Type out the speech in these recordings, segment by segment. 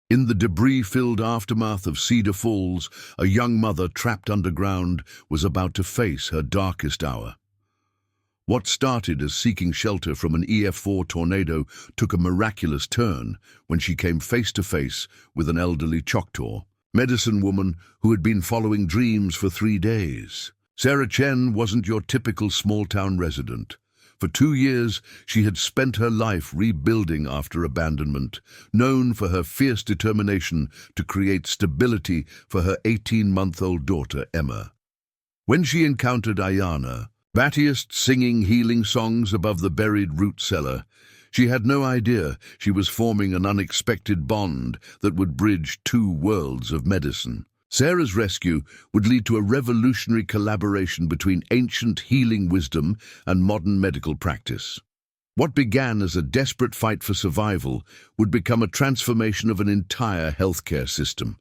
In the debris-filled aftermath of Cedar Falls, a young mother trapped underground was about to face her darkest hour. What started as seeking shelter from an EF4 tornado took a miraculous turn when she came face to face with an elderly Choctaw medicine woman who had been following dreams for 3 days. Sarah Chen wasn't your typical small-town resident. For 2 years, she had spent her life rebuilding after abandonment, known for her fierce determination to create stability for her 18-month-old daughter, Emma. When she encountered Aiyana Battiest singing healing songs above the buried root cellar, she had no idea she was forming an unexpected bond that would bridge 2 worlds of medicine. Sarah's rescue would lead to a revolutionary collaboration between ancient healing wisdom and modern medical practice. What began as a desperate fight for survival would become a transformation of an entire healthcare system.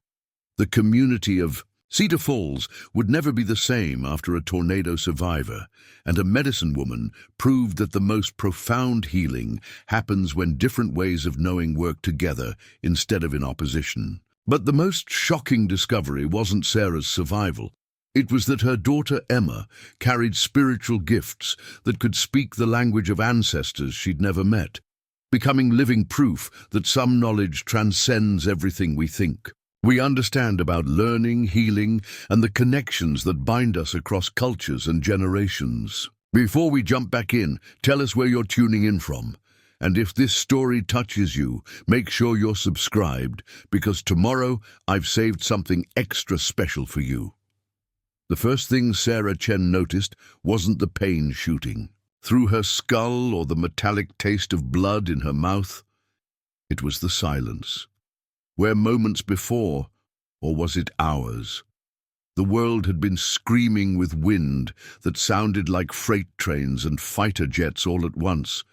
The community of Cedar Falls would never be the same after a tornado survivor, and a medicine woman proved that the most profound healing happens when different ways of knowing work together instead of in opposition. But the most shocking discovery wasn't Sarah's survival. It was that her daughter Emma carried spiritual gifts that could speak the language of ancestors she'd never met, becoming living proof that some knowledge transcends everything we think. We understand about learning, healing, and the connections that bind us across cultures and generations. Before we jump back in, tell us where you're tuning in from. And if this story touches you, make sure you're subscribed, because tomorrow I've saved something extra special for you. The first thing Sarah Chen noticed wasn't the pain shooting through her skull or the metallic taste of blood in her mouth. It was the silence. Where moments before, or was it hours, the world had been screaming with wind that sounded like freight trains and fighter jets all at once.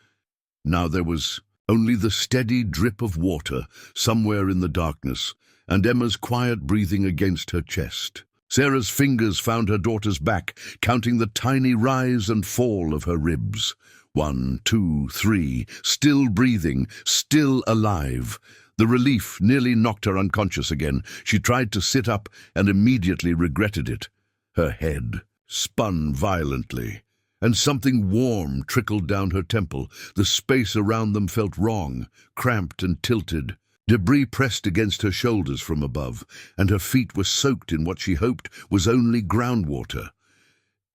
Now there was only the steady drip of water somewhere in the darkness, and Emma's quiet breathing against her chest. Sarah's fingers found her daughter's back, counting the tiny rise and fall of her ribs. 1, 2, 3, still breathing, still alive. The relief nearly knocked her unconscious again. She tried to sit up and immediately regretted it. Her head spun violently, and something warm trickled down her temple. The space around them felt wrong, cramped and tilted. Debris pressed against her shoulders from above, and her feet were soaked in what she hoped was only groundwater.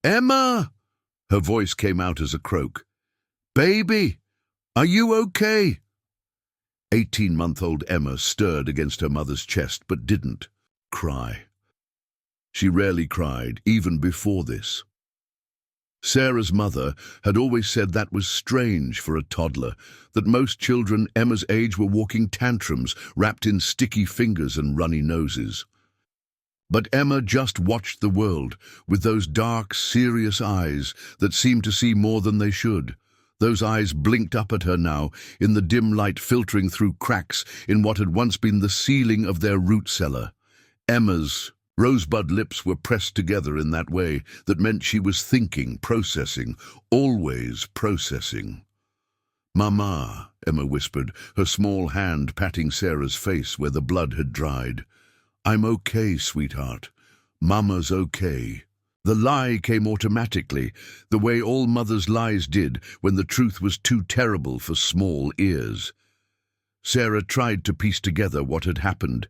"Emma!" Her voice came out as a croak. "Baby, are you okay?" 18-month-old Emma stirred against her mother's chest but didn't cry. She rarely cried, even before this. Sarah's mother had always said that was strange for a toddler, that most children Emma's age were walking tantrums, wrapped in sticky fingers and runny noses. But Emma just watched the world with those dark, serious eyes that seemed to see more than they should. Those eyes blinked up at her now, in the dim light filtering through cracks in what had once been the ceiling of their root cellar. Emma's rosebud lips were pressed together in that way that meant she was thinking, processing, always processing. "Mama," Emma whispered, her small hand patting Sarah's face where the blood had dried. "I'm okay, sweetheart. Mama's okay." The lie came automatically, the way all mothers' lies did when the truth was too terrible for small ears. Sarah tried to piece together what had happened.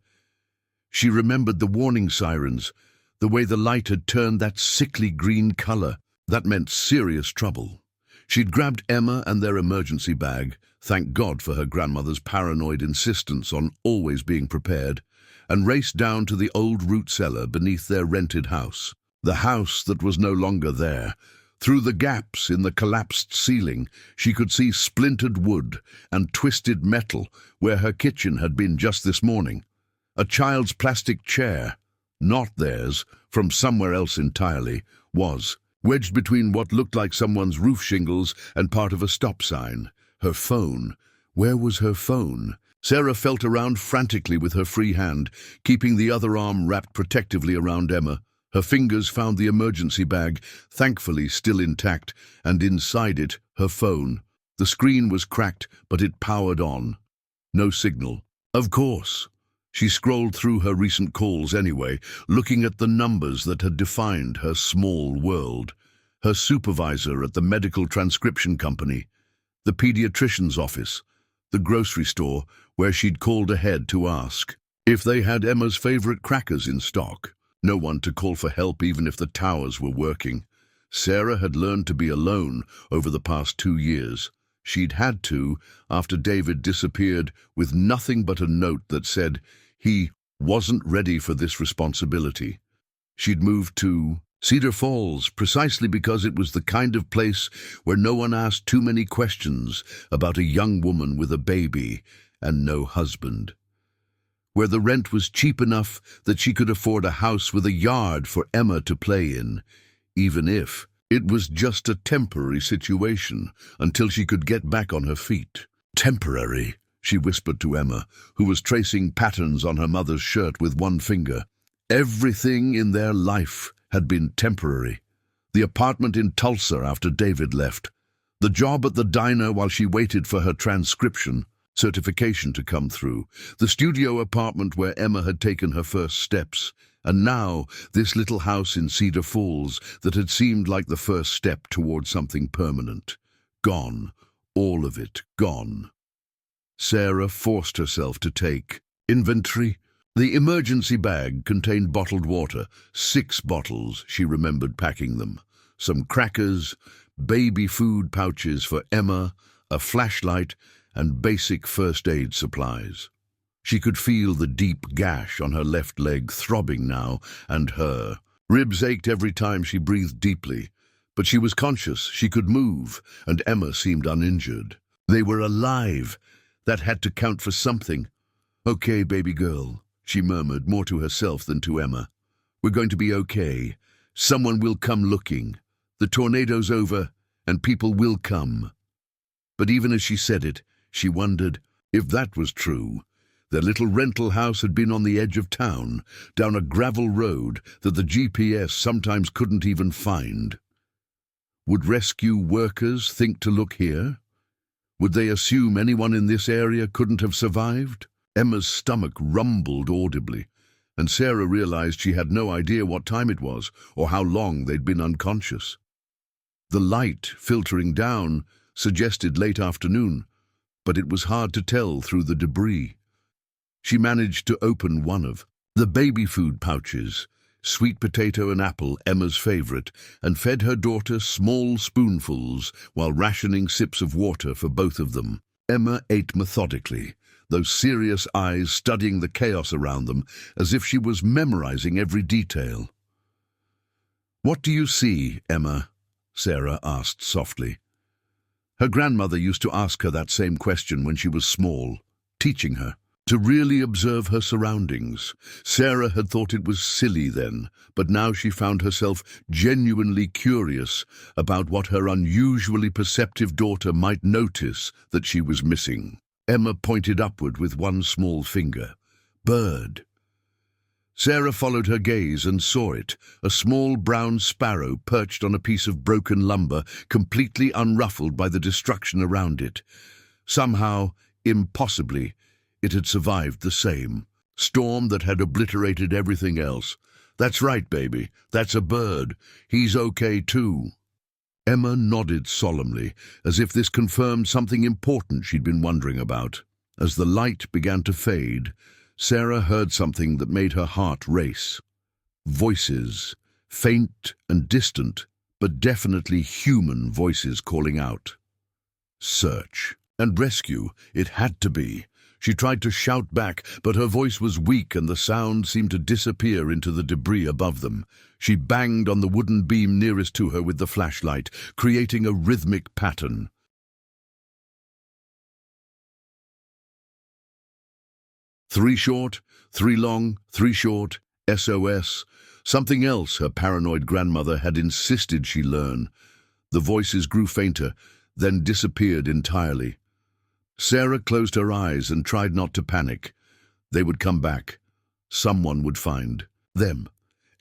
She remembered the warning sirens, the way the light had turned that sickly green color. That meant serious trouble. She'd grabbed Emma and their emergency bag, thank God for her grandmother's paranoid insistence on always being prepared, and raced down to the old root cellar beneath their rented house. The house that was no longer there. Through the gaps in the collapsed ceiling, she could see splintered wood and twisted metal where her kitchen had been just this morning. A child's plastic chair, not theirs, from somewhere else entirely, was wedged between what looked like someone's roof shingles and part of a stop sign. Her phone. Where was her phone? Sarah felt around frantically with her free hand, keeping the other arm wrapped protectively around Emma. Her fingers found the emergency bag, thankfully still intact, and inside it, her phone. The screen was cracked, but it powered on. No signal. Of course. She scrolled through her recent calls anyway, looking at the numbers that had defined her small world. Her supervisor at the medical transcription company, the pediatrician's office, the grocery store where she'd called ahead to ask if they had Emma's favorite crackers in stock. No one to call for help even if the towers were working. Sarah had learned to be alone over the past 2 years. She'd had to after David disappeared with nothing but a note that said he wasn't ready for this responsibility. She'd moved to Cedar Falls precisely because it was the kind of place where no one asked too many questions about a young woman with a baby and no husband. Where the rent was cheap enough that she could afford a house with a yard for Emma to play in, even if it was just a temporary situation until she could get back on her feet. Temporary, she whispered to Emma, who was tracing patterns on her mother's shirt with one finger. Everything in their life had been temporary. The apartment in Tulsa after David left, the job at the diner while she waited for her transcription certification to come through, the studio apartment where Emma had taken her first steps, and now this little house in Cedar Falls that had seemed like the first step toward something permanent. Gone, all of it gone. Sarah forced herself to take inventory. The emergency bag contained bottled water, 6 bottles, she remembered packing them, some crackers, baby food pouches for Emma, a flashlight, and basic first aid supplies. She could feel the deep gash on her left leg throbbing now, and her ribs ached every time she breathed deeply. But she was conscious, she could move, and Emma seemed uninjured. They were alive. That had to count for something. "Okay, baby girl," she murmured, more to herself than to Emma. "We're going to be okay. Someone will come looking. The tornado's over, and people will come." But even as she said it, she wondered if that was true. Their little rental house had been on the edge of town, down a gravel road that the GPS sometimes couldn't even find. Would rescue workers think to look here? Would they assume anyone in this area couldn't have survived? Emma's stomach rumbled audibly, and Sarah realized she had no idea what time it was or how long they'd been unconscious. The light filtering down suggested late afternoon, but it was hard to tell through the debris. She managed to open one of the baby food pouches, sweet potato and apple, Emma's favorite, and fed her daughter small spoonfuls while rationing sips of water for both of them. Emma ate methodically, those serious eyes studying the chaos around them as if she was memorizing every detail. "What do you see, Emma?" Sarah asked softly. Her grandmother used to ask her that same question when she was small, teaching her to really observe her surroundings. Sarah had thought it was silly then, but now she found herself genuinely curious about what her unusually perceptive daughter might notice that she was missing. Emma pointed upward with one small finger. "Bird." Sarah followed her gaze and saw it, a small brown sparrow perched on a piece of broken lumber, completely unruffled by the destruction around it. Somehow, impossibly, it had survived the same storm that had obliterated everything else. "That's right, baby. That's a bird. He's okay too." Emma nodded solemnly, as if this confirmed something important she'd been wondering about. As the light began to fade, Sarah heard something that made her heart race. Voices, faint and distant, but definitely human voices calling out. Search and rescue, it had to be. She tried to shout back, but her voice was weak and the sound seemed to disappear into the debris above them. She banged on the wooden beam nearest to her with the flashlight, creating a rhythmic pattern. Three short, 3 long, 3 short, SOS. Something else her paranoid grandmother had insisted she learn. The voices grew fainter, then disappeared entirely. Sarah closed her eyes and tried not to panic. They would come back. Someone would find them.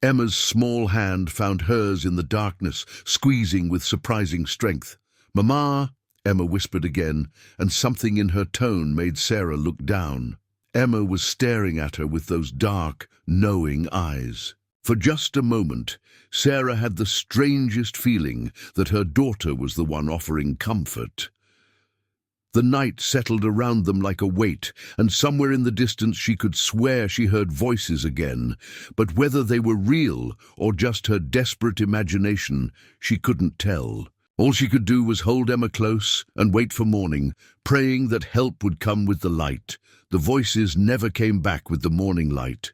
Emma's small hand found hers in the darkness, squeezing with surprising strength. "Mama," Emma whispered again, and something in her tone made Sarah look down. Emma was staring at her with those dark, knowing eyes. For just a moment, Sarah had the strangest feeling that her daughter was the one offering comfort. The night settled around them like a weight, and somewhere in the distance she could swear she heard voices again, but whether they were real or just her desperate imagination, she couldn't tell. All she could do was hold Emma close and wait for morning, praying that help would come with the light. The voices never came back with the morning light.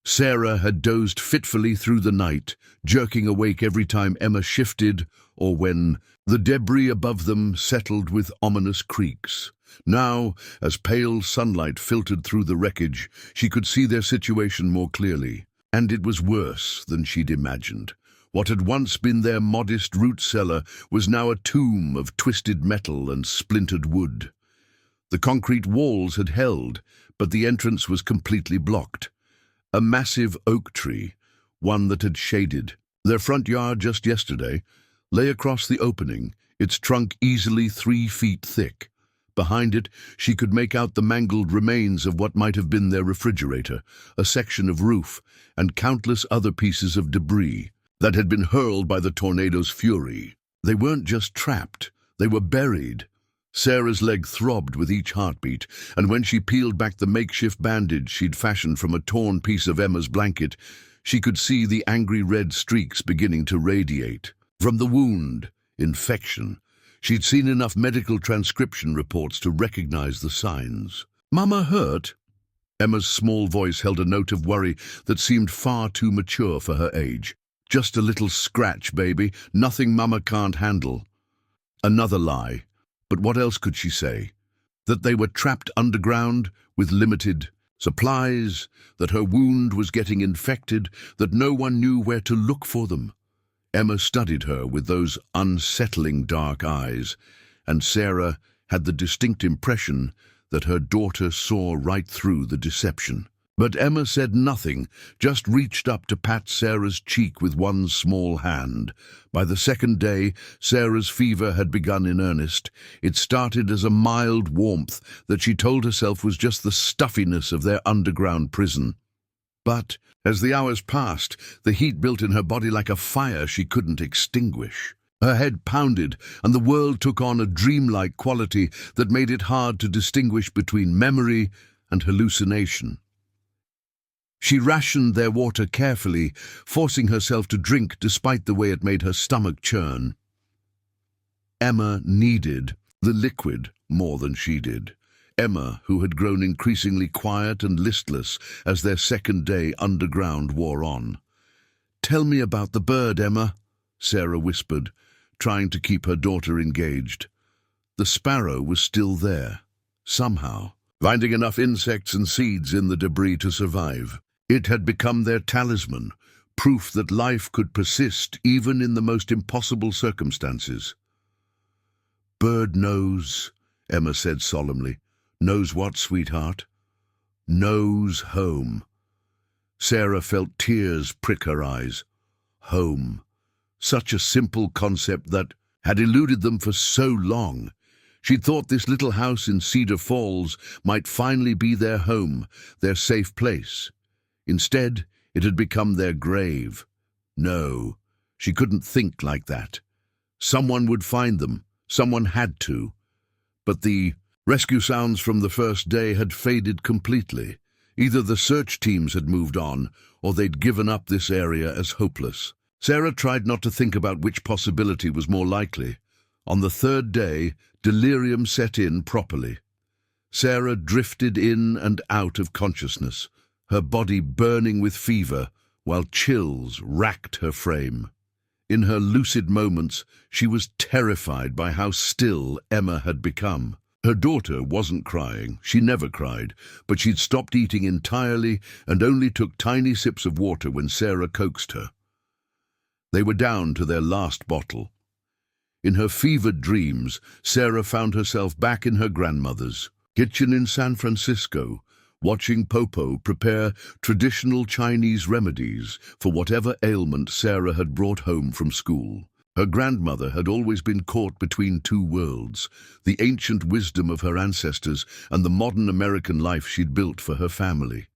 Sarah had dozed fitfully through the night, jerking awake every time Emma shifted or when the debris above them settled with ominous creaks. Now, as pale sunlight filtered through the wreckage, she could see their situation more clearly. And it was worse than she'd imagined. What had once been their modest root cellar was now a tomb of twisted metal and splintered wood. The concrete walls had held, but the entrance was completely blocked. A massive oak tree, one that had shaded their front yard just yesterday, lay across the opening, its trunk easily 3 feet thick. Behind it, she could make out the mangled remains of what might have been their refrigerator, a section of roof, and countless other pieces of debris that had been hurled by the tornado's fury. They weren't just trapped, they were buried. Sarah's leg throbbed with each heartbeat, and when she peeled back the makeshift bandage she'd fashioned from a torn piece of Emma's blanket, she could see the angry red streaks beginning to radiate. From the wound, infection, she'd seen enough medical transcription reports to recognize the signs. "Mama hurt?" Emma's small voice held a note of worry that seemed far too mature for her age. "Just a little scratch, baby. Nothing Mama can't handle." Another lie. But what else could she say? That they were trapped underground with limited supplies, that her wound was getting infected, that no one knew where to look for them. Emma studied her with those unsettling dark eyes, and Sarah had the distinct impression that her daughter saw right through the deception. But Emma said nothing, just reached up to pat Sarah's cheek with one small hand. By the second day, Sarah's fever had begun in earnest. It started as a mild warmth that she told herself was just the stuffiness of their underground prison. But as the hours passed, the heat built in her body like a fire she couldn't extinguish. Her head pounded, and the world took on a dreamlike quality that made it hard to distinguish between memory and hallucination. She rationed their water carefully, forcing herself to drink despite the way it made her stomach churn. Emma needed the liquid more than she did. Emma, who had grown increasingly quiet and listless as their second day underground wore on. "Tell me about the bird, Emma," Sarah whispered, trying to keep her daughter engaged. The sparrow was still there, somehow, finding enough insects and seeds in the debris to survive. It had become their talisman, proof that life could persist even in the most impossible circumstances. "Bird knows," Emma said solemnly. "Knows what, sweetheart?" "Knows home." Sarah felt tears prick her eyes. Home. Such a simple concept that had eluded them for so long. She'd thought this little house in Cedar Falls might finally be their home, their safe place. Instead, it had become their grave. No, she couldn't think like that. Someone would find them. Someone had to. But the rescue sounds from the first day had faded completely. Either the search teams had moved on, or they'd given up this area as hopeless. Sarah tried not to think about which possibility was more likely. On the third day, delirium set in properly. Sarah drifted in and out of consciousness, her body burning with fever, while chills racked her frame. In her lucid moments, she was terrified by how still Emma had become. Her daughter wasn't crying, she never cried, but she'd stopped eating entirely and only took tiny sips of water when Sarah coaxed her. They were down to their last bottle. In her fevered dreams, Sarah found herself back in her grandmother's kitchen in San Francisco, watching Popo prepare traditional Chinese remedies for whatever ailment Sarah had brought home from school. Her grandmother had always been caught between two worlds, the ancient wisdom of her ancestors and the modern American life she'd built for her family.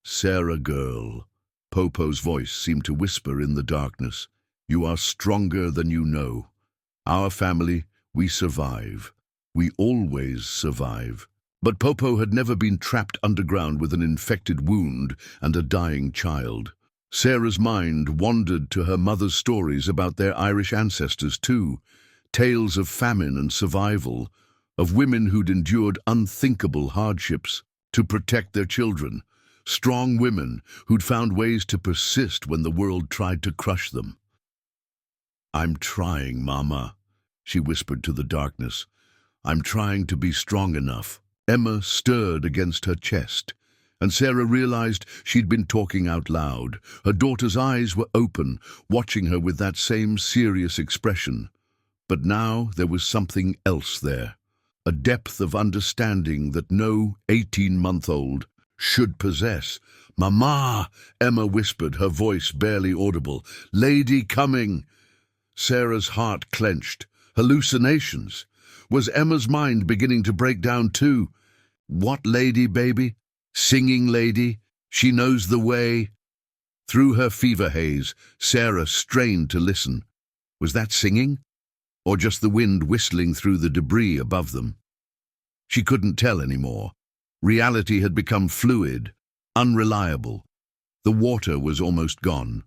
"Sarah girl," Popo's voice seemed to whisper in the darkness, "you are stronger than you know. Our family, we survive. We always survive." But Popo had never been trapped underground with an infected wound and a dying child. Sarah's mind wandered to her mother's stories about their Irish ancestors too, tales of famine and survival, of women who'd endured unthinkable hardships to protect their children, strong women who'd found ways to persist when the world tried to crush them. "I'm trying, Mama," she whispered to the darkness. "I'm trying to be strong enough." Emma stirred against her chest, and Sarah realized she'd been talking out loud. Her daughter's eyes were open, watching her with that same serious expression. But now there was something else there, a depth of understanding that no 18-month-old should possess. "Mama!" Emma whispered, her voice barely audible. "Lady coming!" Sarah's heart clenched. Hallucinations. Was Emma's mind beginning to break down too? "What lady, baby?" "Singing lady. She knows the way." Through her fever haze, Sarah strained to listen. Was that singing? Or just the wind whistling through the debris above them? She couldn't tell anymore. Reality had become fluid, unreliable. The water was almost gone.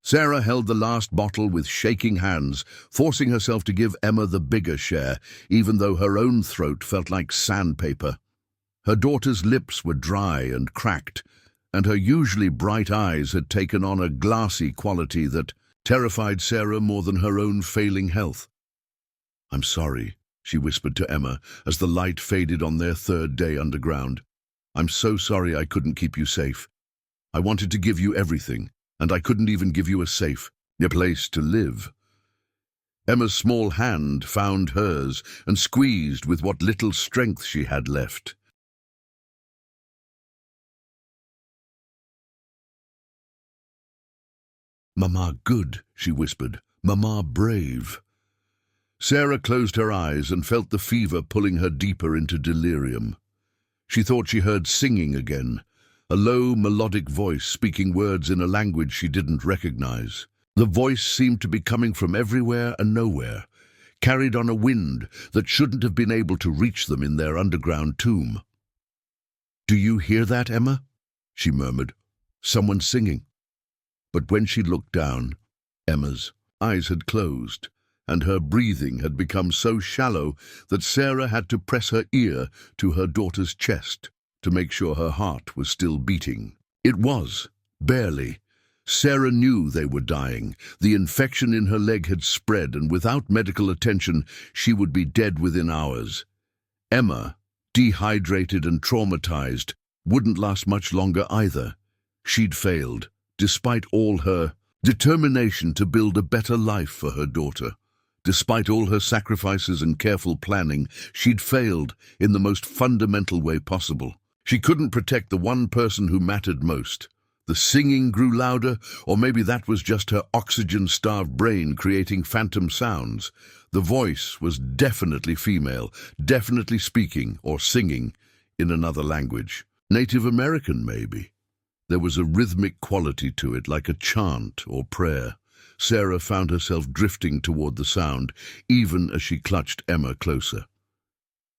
Sarah held the last bottle with shaking hands, forcing herself to give Emma the bigger share, even though her own throat felt like sandpaper. Her daughter's lips were dry and cracked, and her usually bright eyes had taken on a glassy quality that terrified Sarah more than her own failing health. "I'm sorry," she whispered to Emma as the light faded on their third day underground. "I'm so sorry I couldn't keep you safe. I wanted to give you everything, and I couldn't even give you a place to live." Emma's small hand found hers and squeezed with what little strength she had left. "Mama good," she whispered. "Mama brave." Sarah closed her eyes and felt the fever pulling her deeper into delirium. She thought she heard singing again, a low, melodic voice speaking words in a language she didn't recognize. The voice seemed to be coming from everywhere and nowhere, carried on a wind that shouldn't have been able to reach them in their underground tomb. "Do you hear that, Emma?" she murmured. "Someone singing." But when she looked down, Emma's eyes had closed, and her breathing had become so shallow that Sarah had to press her ear to her daughter's chest to make sure her heart was still beating. It was, barely. Sarah knew they were dying. The infection in her leg had spread, and without medical attention, she would be dead within hours. Emma, dehydrated and traumatized, wouldn't last much longer either. She'd failed, despite all her determination to build a better life for her daughter. Despite all her sacrifices and careful planning, she'd failed in the most fundamental way possible. She couldn't protect the one person who mattered most. The singing grew louder, or maybe that was just her oxygen-starved brain creating phantom sounds. The voice was definitely female, definitely speaking or singing in another language. Native American, maybe. There was a rhythmic quality to it, like a chant or prayer. Sarah found herself drifting toward the sound, even as she clutched Emma closer.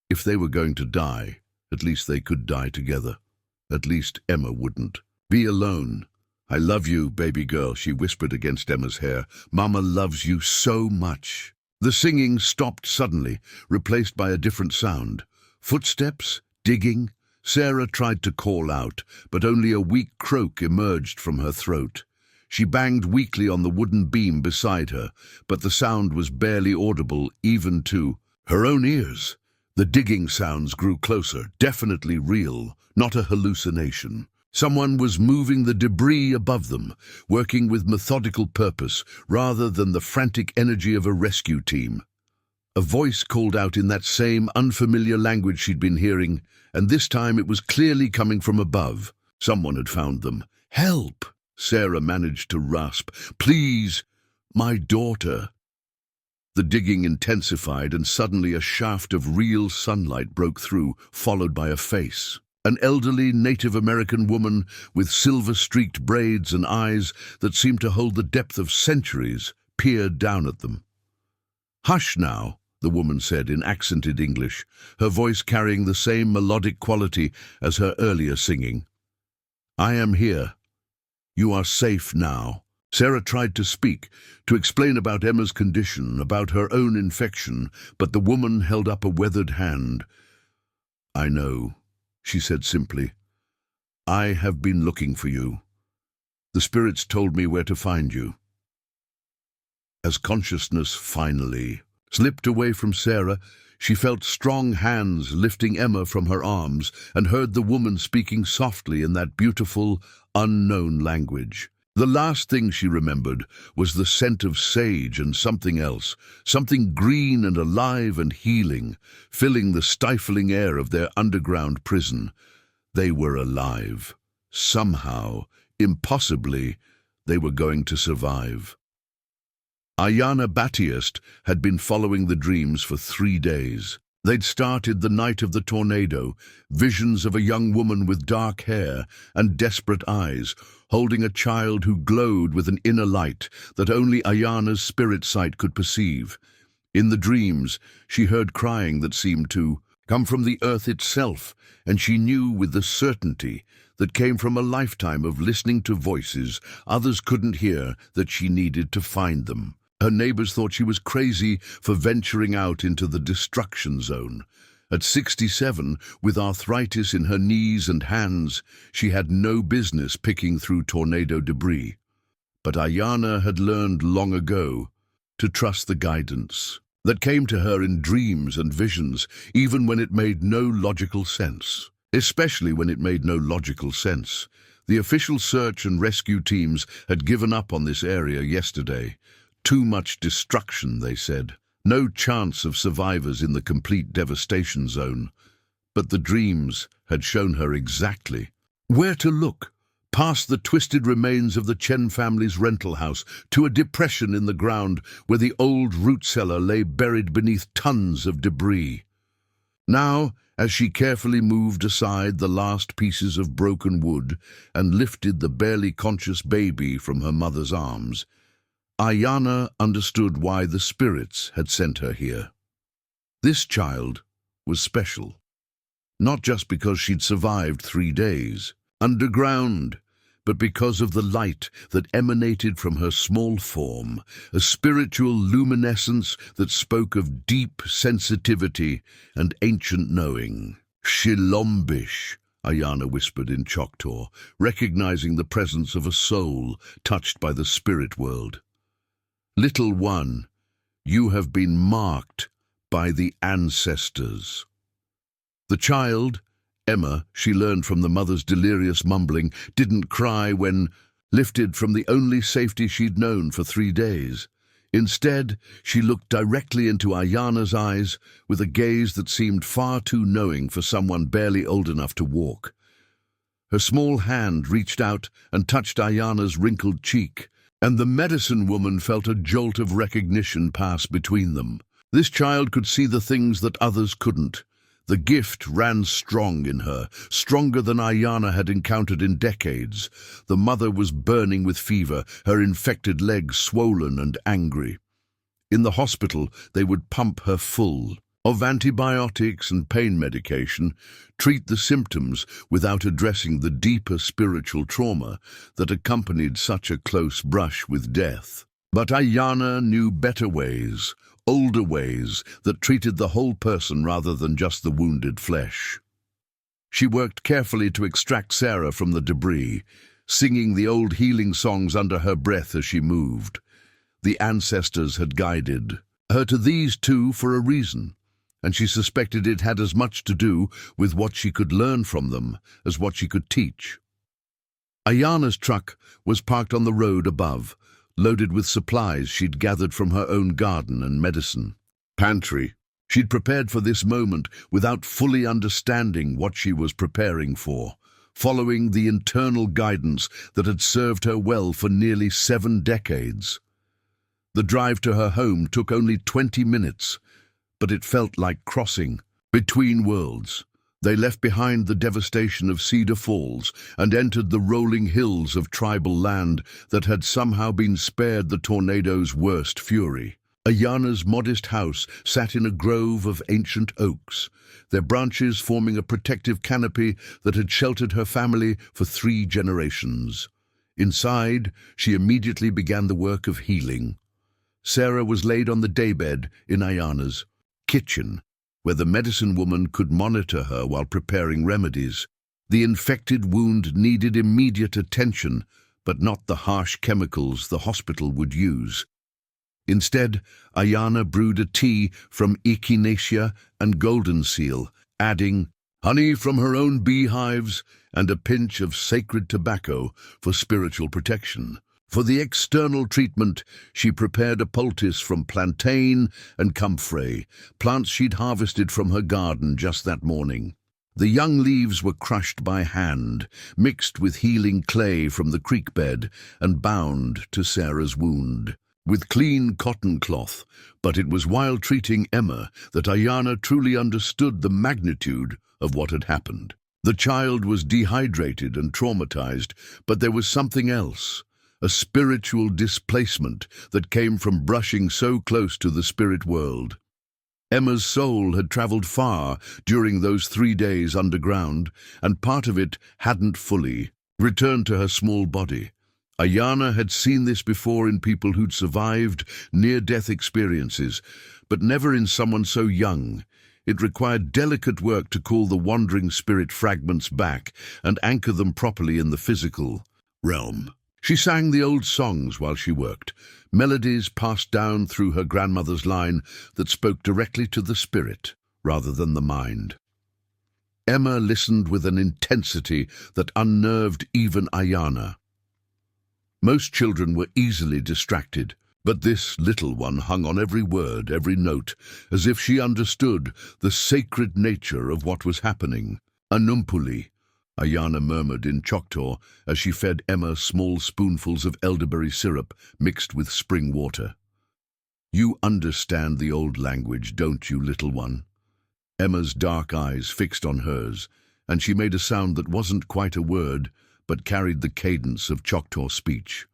If they were going to die, at least they could die together. At least Emma wouldn't. "Be alone. I love you, baby girl," she whispered against Emma's hair. "Mama loves you so much." The singing stopped suddenly, replaced by a different sound. Footsteps, digging. Sarah tried to call out, but only a weak croak emerged from her throat. She banged weakly on the wooden beam beside her, but the sound was barely audible even to her own ears. The digging sounds grew closer, definitely real, not a hallucination. Someone was moving the debris above them, working with methodical purpose rather than the frantic energy of a rescue team. A voice called out in that same unfamiliar language she'd been hearing, and this time it was clearly coming from above. Someone had found them. "Help!" Sarah managed to rasp. "Please!" My daughter. The digging intensified, and suddenly a shaft of real sunlight broke through, followed by a face. An elderly Native American woman with silver-streaked braids and eyes that seemed to hold the depth of centuries peered down at them. "Hush now," the woman said in accented English, her voice carrying the same melodic quality as her earlier singing. "I am here. You are safe now." Sarah tried to speak, to explain about Emma's condition, about her own infection, but the woman held up a weathered hand. "I know," she said simply. "I have been looking for you. The spirits told me where to find you." As consciousness finally slipped away from Sarah, she felt strong hands lifting Emma from her arms and heard the woman speaking softly in that beautiful, unknown language. The last thing she remembered was the scent of sage and something else, something green and alive and healing, filling the stifling air of their underground prison. They were alive. Somehow, impossibly, they were going to survive. Aiyana Battiest had been following the dreams for 3 days. They'd started the night of the tornado, visions of a young woman with dark hair and desperate eyes, holding a child who glowed with an inner light that only Aiyana's spirit sight could perceive. In the dreams, she heard crying that seemed to come from the earth itself, and she knew with the certainty that came from a lifetime of listening to voices others couldn't hear that she needed to find them. Her neighbors thought she was crazy for venturing out into the destruction zone. At 67, with arthritis in her knees and hands, she had no business picking through tornado debris. But Aiyana had learned long ago to trust the guidance that came to her in dreams and visions, even when it made no logical sense. Especially when it made no logical sense. The official search and rescue teams had given up on this area yesterday. Too much destruction, they said. No chance of survivors in the complete devastation zone. But the dreams had shown her exactly where to look, past the twisted remains of the Chen family's rental house to a depression in the ground where the old root cellar lay buried beneath tons of debris. Now, as she carefully moved aside the last pieces of broken wood and lifted the barely conscious baby from her mother's arms, Aiyana understood why the spirits had sent her here. This child was special, not just because she'd survived 3 days underground, but because of the light that emanated from her small form, a spiritual luminescence that spoke of deep sensitivity and ancient knowing. "Shilombish," Aiyana whispered in Choctaw, recognizing the presence of a soul touched by the spirit world. "Little one, you have been marked by the ancestors." The child, Emma, she learned from the mother's delirious mumbling, didn't cry when lifted from the only safety she'd known for 3 days. Instead, she looked directly into Aiyana's eyes with a gaze that seemed far too knowing for someone barely old enough to walk. Her small hand reached out and touched Aiyana's wrinkled cheek, and the medicine woman felt a jolt of recognition pass between them. This child could see the things that others couldn't. The gift ran strong in her, stronger than Aiyana had encountered in decades. The mother was burning with fever, her infected legs swollen and angry. In the hospital, they would pump her full of antibiotics and pain medication, treat the symptoms without addressing the deeper spiritual trauma that accompanied such a close brush with death. But Aiyana knew better ways, older ways that treated the whole person rather than just the wounded flesh. She worked carefully to extract Sarah from the debris, singing the old healing songs under her breath as she moved. The ancestors had guided her to these two for a reason, and she suspected it had as much to do with what she could learn from them as what she could teach. Aiyana's truck was parked on the road above, loaded with supplies she'd gathered from her own garden and medicine pantry. She'd prepared for this moment without fully understanding what she was preparing for, following the internal guidance that had served her well for nearly 7 decades. The drive to her home took only 20 minutes, but it felt like crossing between worlds. They left behind the devastation of Cedar Falls and entered the rolling hills of tribal land that had somehow been spared the tornado's worst fury. Aiyana's modest house sat in a grove of ancient oaks, their branches forming a protective canopy that had sheltered her family for 3 generations. Inside, she immediately began the work of healing. Sarah was laid on the daybed in Aiyana's kitchen, where the medicine woman could monitor her while preparing remedies. The infected wound needed immediate attention, but not the harsh chemicals the hospital would use. Instead, Aiyana brewed a tea from echinacea and golden seal, adding honey from her own beehives and a pinch of sacred tobacco for spiritual protection. For the external treatment, she prepared a poultice from plantain and comfrey, plants she'd harvested from her garden just that morning. The young leaves were crushed by hand, mixed with healing clay from the creek bed, and bound to Sarah's wound with clean cotton cloth. But it was while treating Emma that Aiyana truly understood the magnitude of what had happened. The child was dehydrated and traumatized, but there was something else. A spiritual displacement that came from brushing so close to the spirit world. Emma's soul had traveled far during those 3 days underground, and part of it hadn't fully returned to her small body. Aiyana had seen this before in people who'd survived near-death experiences, but never in someone so young. It required delicate work to call the wandering spirit fragments back and anchor them properly in the physical realm. She sang the old songs while she worked, melodies passed down through her grandmother's line that spoke directly to the spirit rather than the mind. Emma listened with an intensity that unnerved even Aiyana. Most children were easily distracted, but this little one hung on every word, every note, as if she understood the sacred nature of what was happening. Anumpuli, Aiyana murmured in Choctaw as she fed Emma small spoonfuls of elderberry syrup mixed with spring water. "You understand the old language, don't you, little one?" Emma's dark eyes fixed on hers, and she made a sound that wasn't quite a word, but carried the cadence of Choctaw speech.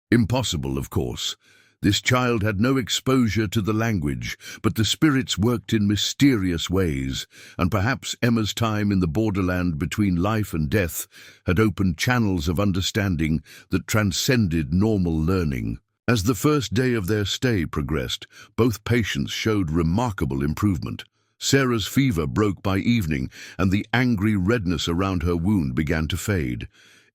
Impossible, of course. This child had no exposure to the language, but the spirits worked in mysterious ways, and perhaps Emma's time in the borderland between life and death had opened channels of understanding that transcended normal learning. As the first day of their stay progressed, both patients showed remarkable improvement. Sarah's fever broke by evening, and the angry redness around her wound began to fade.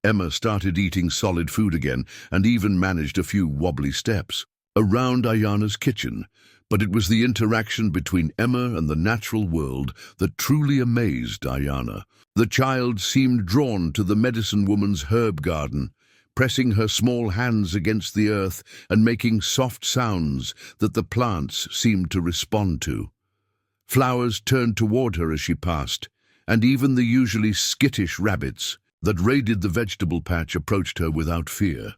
Emma started eating solid food again, and even managed a few wobbly steps around Aiyana's kitchen, but it was the interaction between Emma and the natural world that truly amazed Aiyana. The child seemed drawn to the medicine woman's herb garden, pressing her small hands against the earth and making soft sounds that the plants seemed to respond to. Flowers turned toward her as she passed, and even the usually skittish rabbits that raided the vegetable patch approached her without fear.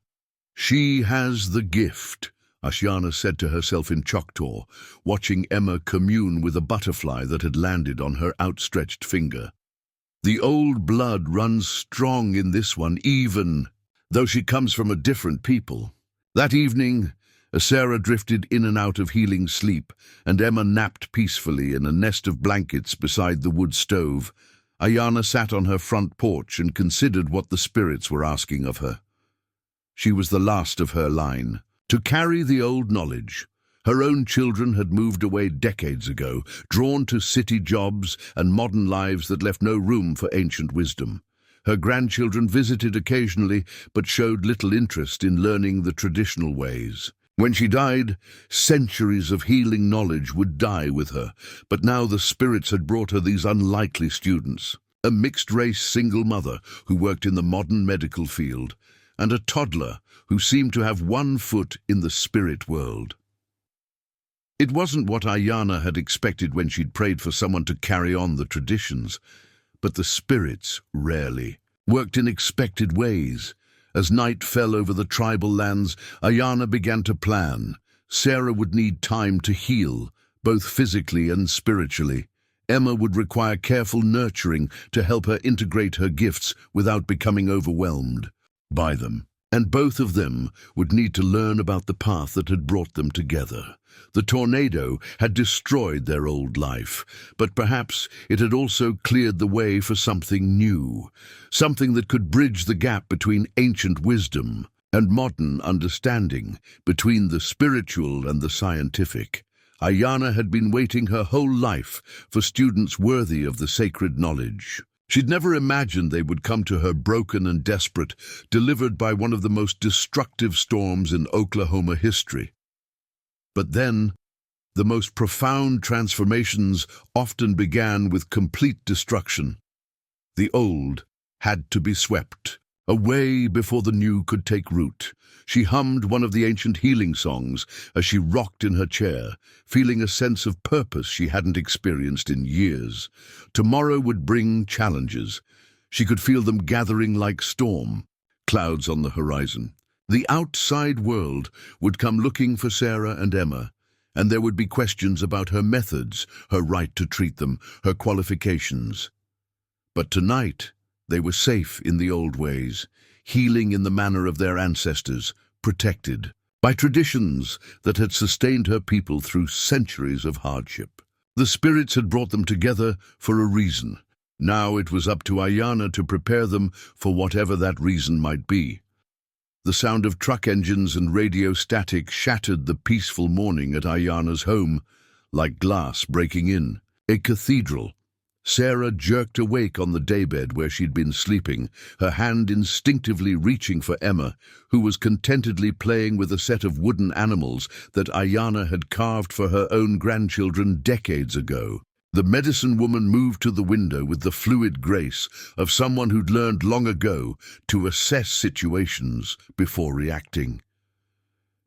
"She has the gift," Aiyana said to herself in Choctaw, watching Emma commune with a butterfly that had landed on her outstretched finger. "The old blood runs strong in this one, even though she comes from a different people." That evening, Sarah drifted in and out of healing sleep, and Emma napped peacefully in a nest of blankets beside the wood stove. Aiyana sat on her front porch and considered what the spirits were asking of her. She was the last of her line to carry the old knowledge. Her own children had moved away decades ago, drawn to city jobs and modern lives that left no room for ancient wisdom. Her grandchildren visited occasionally, but showed little interest in learning the traditional ways. When she died, centuries of healing knowledge would die with her, but now the spirits had brought her these unlikely students. A mixed-race single mother who worked in the modern medical field, and a toddler who seemed to have one foot in the spirit world. It wasn't what Aiyana had expected when she'd prayed for someone to carry on the traditions, but the spirits rarely worked in expected ways. As night fell over the tribal lands, Aiyana began to plan. Sarah would need time to heal, both physically and spiritually. Emma would require careful nurturing to help her integrate her gifts without becoming overwhelmed by them. And both of them would need to learn about the path that had brought them together. The tornado had destroyed their old life, but perhaps it had also cleared the way for something new, something that could bridge the gap between ancient wisdom and modern understanding, between the spiritual and the scientific. Aiyana had been waiting her whole life for students worthy of the sacred knowledge. She'd never imagined they would come to her broken and desperate, delivered by one of the most destructive storms in Oklahoma history. But then, the most profound transformations often began with complete destruction. The old had to be swept away before the new could take root. She hummed one of the ancient healing songs as she rocked in her chair, feeling a sense of purpose she hadn't experienced in years. Tomorrow would bring challenges. She could feel them gathering like storm clouds on the horizon. The outside world would come looking for Sarah and Emma, and there would be questions about her methods, her right to treat them, her qualifications. But tonight, they were safe in the old ways, healing in the manner of their ancestors, protected by traditions that had sustained her people through centuries of hardship. The spirits had brought them together for a reason. Now it was up to Aiyana to prepare them for whatever that reason might be. The sound of truck engines and radio static shattered the peaceful morning at Aiyana's home, like glass breaking in. A cathedral. Sarah jerked awake on the daybed where she'd been sleeping, her hand instinctively reaching for Emma, who was contentedly playing with a set of wooden animals that Aiyana had carved for her own grandchildren decades ago. The medicine woman moved to the window with the fluid grace of someone who'd learned long ago to assess situations before reacting.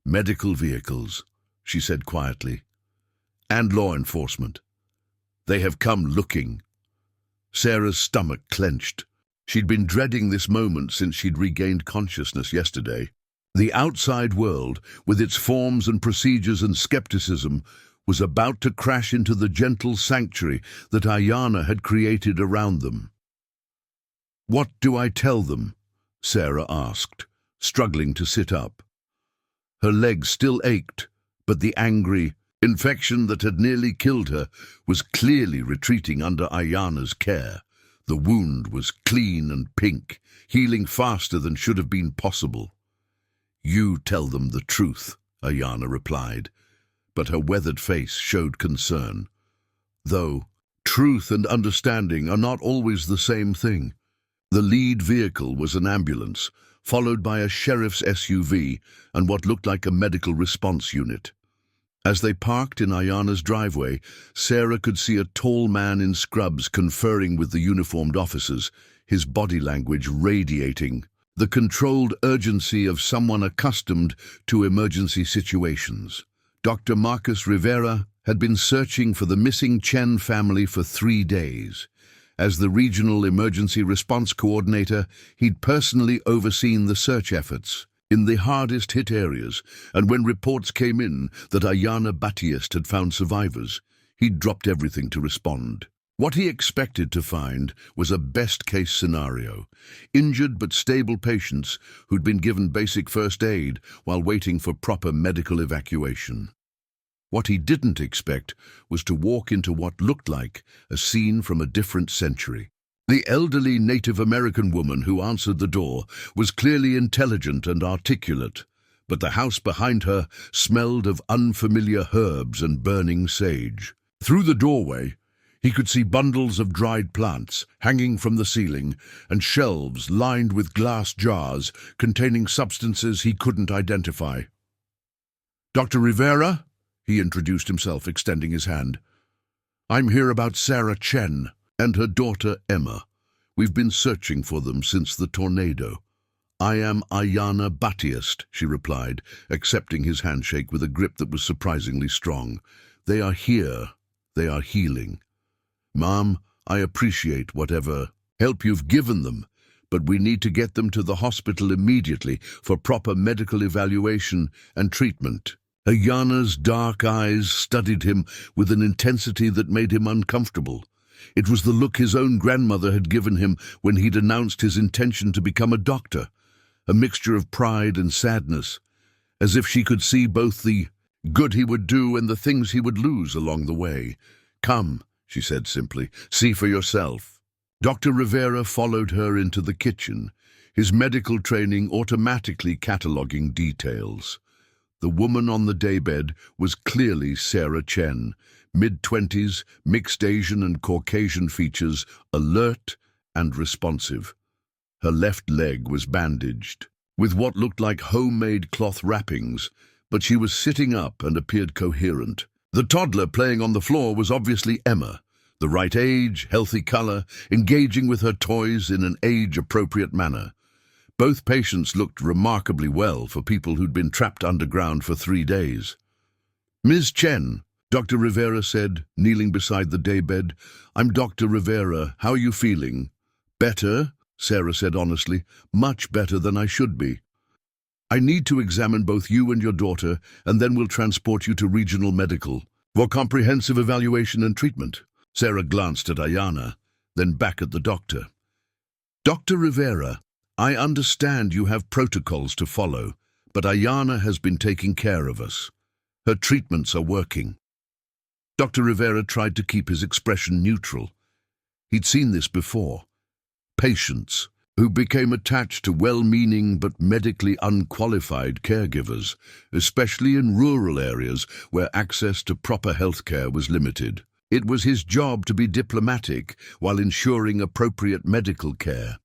"Medical vehicles," she said quietly, "and law enforcement. They have come looking." Sarah's stomach clenched. She'd been dreading this moment since she'd regained consciousness yesterday. The outside world, with its forms and procedures and skepticism, was about to crash into the gentle sanctuary that Aiyana had created around them. "What do I tell them?" Sarah asked, struggling to sit up. Her legs still ached, but the angry infection that had nearly killed her was clearly retreating under Aiyana's care. The wound was clean and pink, healing faster than should have been possible. "You tell them the truth," Aiyana replied, but her weathered face showed concern. Though truth and understanding are not always the same thing. The lead vehicle was an ambulance, followed by a sheriff's SUV and what looked like a medical response unit. As they parked in Aiyana's driveway, Sarah could see a tall man in scrubs conferring with the uniformed officers, his body language radiating the controlled urgency of someone accustomed to emergency situations. Dr. Marcus Rivera had been searching for the missing Chen family for 3 days. As the regional emergency response coordinator, he'd personally overseen the search efforts in the hardest-hit areas, and when reports came in that Aiyana Battiest had found survivors, he'd dropped everything to respond. What he expected to find was a best-case scenario: injured but stable patients who'd been given basic first aid while waiting for proper medical evacuation. What he didn't expect was to walk into what looked like a scene from a different century. The elderly Native American woman who answered the door was clearly intelligent and articulate, but the house behind her smelled of unfamiliar herbs and burning sage. Through the doorway, he could see bundles of dried plants hanging from the ceiling and shelves lined with glass jars containing substances he couldn't identify. "Dr. Rivera?" he introduced himself, extending his hand. "I'm here about Sarah Chen and her daughter Emma. We've been searching for them since the tornado." "I am Aiyana Battiest," she replied, accepting his handshake with a grip that was surprisingly strong. "They are here. They are healing. Mom, I appreciate whatever help you've given them, but we need to get them to the hospital immediately for proper medical evaluation and treatment." Aiyana's dark eyes studied him with an intensity that made him uncomfortable. It was the look his own grandmother had given him when he'd announced his intention to become a doctor, a mixture of pride and sadness, as if she could see both the good he would do and the things he would lose along the way. "Come," she said simply, "see for yourself." Dr. Rivera followed her into the kitchen, his medical training automatically cataloguing details. The woman on the daybed was clearly Sarah Chen, mid-20s, mixed Asian and Caucasian features, alert and responsive. Her left leg was bandaged, with what looked like homemade cloth wrappings, but she was sitting up and appeared coherent. The toddler playing on the floor was obviously Emma, the right age, healthy color, engaging with her toys in an age-appropriate manner. Both patients looked remarkably well for people who'd been trapped underground for 3 days. "Ms. Chen," Dr. Rivera said, kneeling beside the daybed, "I'm Dr. Rivera. How are you feeling?" "Better," Sarah said honestly, "much better than I should be. I need to examine both you and your daughter, and then we'll transport you to regional medical for comprehensive evaluation and treatment." Sarah glanced at Aiyana, then back at the doctor. "Dr. Rivera, I understand you have protocols to follow, but Aiyana has been taking care of us. Her treatments are working." Dr. Rivera tried to keep his expression neutral. He'd seen this before. Patients who became attached to well-meaning but medically unqualified caregivers, especially in rural areas where access to proper health care was limited. It was his job to be diplomatic while ensuring appropriate medical care.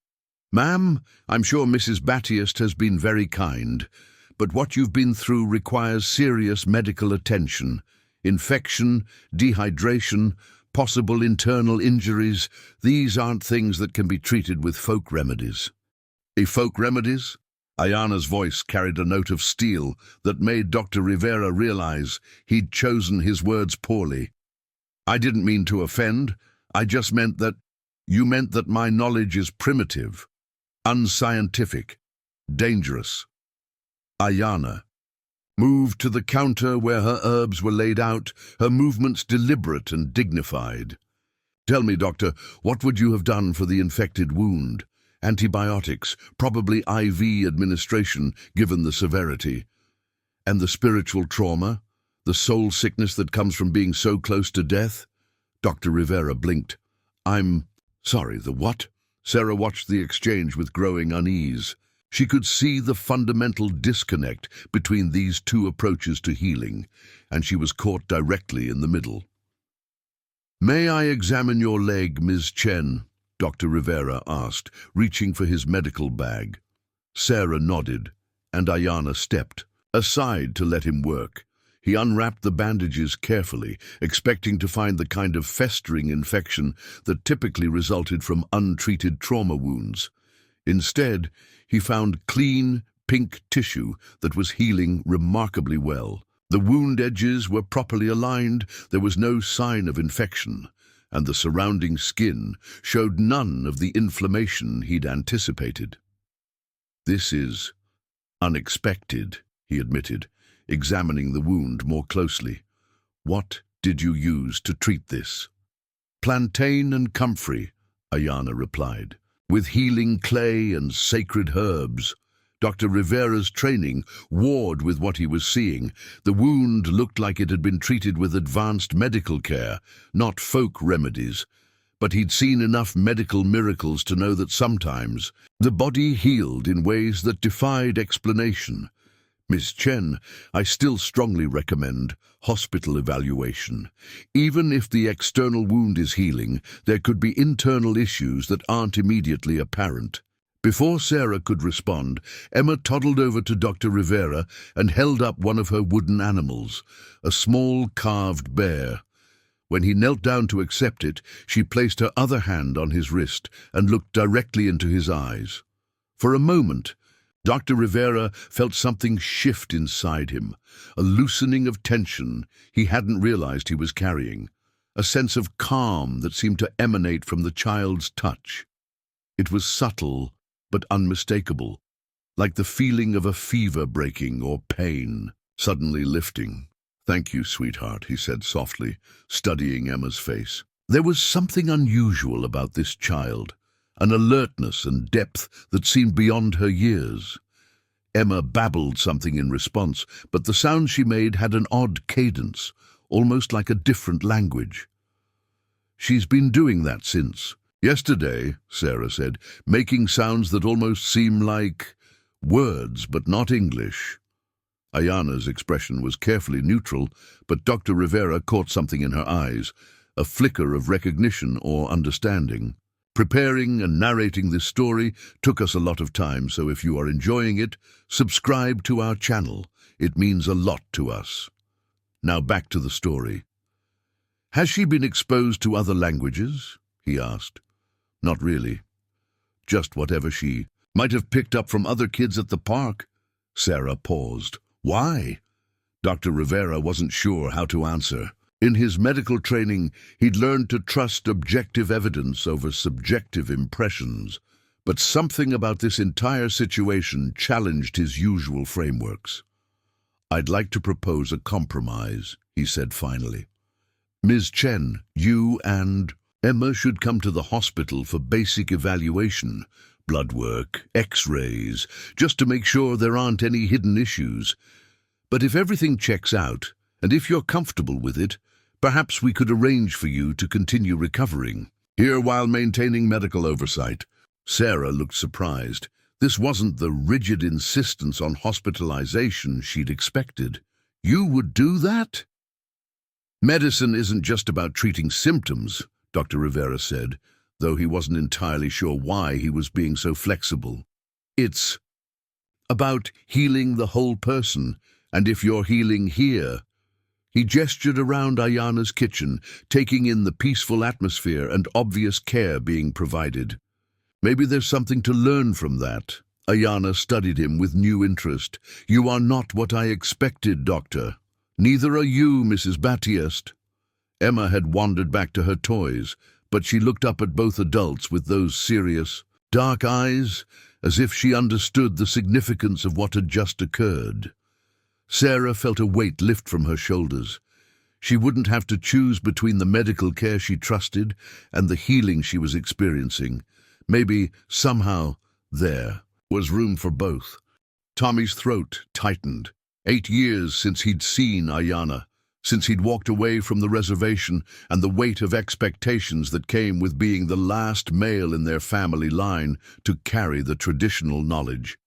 "Ma'am, I'm sure Mrs. Battiest has been very kind, but what you've been through requires serious medical attention. Infection, dehydration, possible internal injuries, these aren't things that can be treated with folk remedies." Folk remedies? Aiyana's voice carried a note of steel that made Dr. Rivera realize he'd chosen his words poorly. "I didn't mean to offend. I just meant that my knowledge is primitive, unscientific, dangerous." Aiyana moved to the counter where her herbs were laid out, her movements deliberate and dignified. "Tell me, doctor, what would you have done for the infected wound? Antibiotics, probably IV administration, given the severity. And the spiritual trauma? The soul sickness that comes from being so close to death?" Dr. Rivera blinked. "I'm sorry, the what?" Sarah watched the exchange with growing unease. She could see the fundamental disconnect between these two approaches to healing, and she was caught directly in the middle. "May I examine your leg, Ms. Chen?" Dr. Rivera asked, reaching for his medical bag. Sarah nodded, and Aiyana stepped aside to let him work. He unwrapped the bandages carefully, expecting to find the kind of festering infection that typically resulted from untreated trauma wounds. Instead, he found clean, pink tissue that was healing remarkably well. The wound edges were properly aligned, there was no sign of infection, and the surrounding skin showed none of the inflammation he'd anticipated. "This is unexpected," he admitted, examining the wound more closely. "What did you use to treat this?" "Plantain and comfrey," Aiyana replied, "with healing clay and sacred herbs." Dr. Rivera's training warred with what he was seeing. The wound looked like it had been treated with advanced medical care, not folk remedies. But he'd seen enough medical miracles to know that sometimes the body healed in ways that defied explanation. "Miss Chen, I still strongly recommend hospital evaluation. Even if the external wound is healing, there could be internal issues that aren't immediately apparent." Before Sarah could respond, Emma toddled over to Dr. Rivera and held up one of her wooden animals, a small carved bear. When he knelt down to accept it, she placed her other hand on his wrist and looked directly into his eyes. For a moment, Dr. Rivera felt something shift inside him, a loosening of tension he hadn't realized he was carrying, a sense of calm that seemed to emanate from the child's touch. It was subtle but unmistakable, like the feeling of a fever breaking or pain. suddenly lifting. "Thank you, sweetheart," he said softly, studying Emma's face. There was something unusual about this child, an alertness and depth that seemed beyond her years. Emma babbled something in response, but the sound she made had an odd cadence, almost like a different language. "She's been doing that since yesterday," Sarah said, "making sounds that almost seem like words, but not English." Aiyana's expression was carefully neutral, but Dr. Rivera caught something in her eyes, a flicker of recognition or understanding. Preparing and narrating this story took us a lot of time, so if you are enjoying it, subscribe to our channel. It means a lot to us. Now back to the story. "Has she been exposed to other languages?" he asked. "Not really. Just whatever she might have picked up from other kids at the park." Sarah paused. "Why?" Dr. Rivera wasn't sure how to answer. In his medical training, he'd learned to trust objective evidence over subjective impressions, but something about this entire situation challenged his usual frameworks. "I'd like to propose a compromise," he said finally. "Ms. Chen, you and Emma should come to the hospital for basic evaluation, blood work, x-rays, just to make sure there aren't any hidden issues. But if everything checks out, and if you're comfortable with it, perhaps we could arrange for you to continue recovering here while maintaining medical oversight." Sarah looked surprised. This wasn't the rigid insistence on hospitalization she'd expected. "You would do that?" "Medicine isn't just about treating symptoms," Dr. Rivera said, though he wasn't entirely sure why he was being so flexible. "It's about healing the whole person, and if you're healing here—" He gestured around Aiyana's kitchen, taking in the peaceful atmosphere and obvious care being provided. "Maybe there's something to learn from that." Aiyana studied him with new interest. "You are not what I expected, Doctor. Neither are you, Mrs. Battiest." Emma had wandered back to her toys, but she looked up at both adults with those serious, dark eyes, as if she understood the significance of what had just occurred. Sarah felt a weight lift from her shoulders. She wouldn't have to choose between the medical care she trusted and the healing she was experiencing. Maybe, somehow, there was room for both. Tommy's throat tightened. 8 years since he'd seen Aiyana, since he'd walked away from the reservation and the weight of expectations that came with being the last male in their family line to carry the traditional knowledge.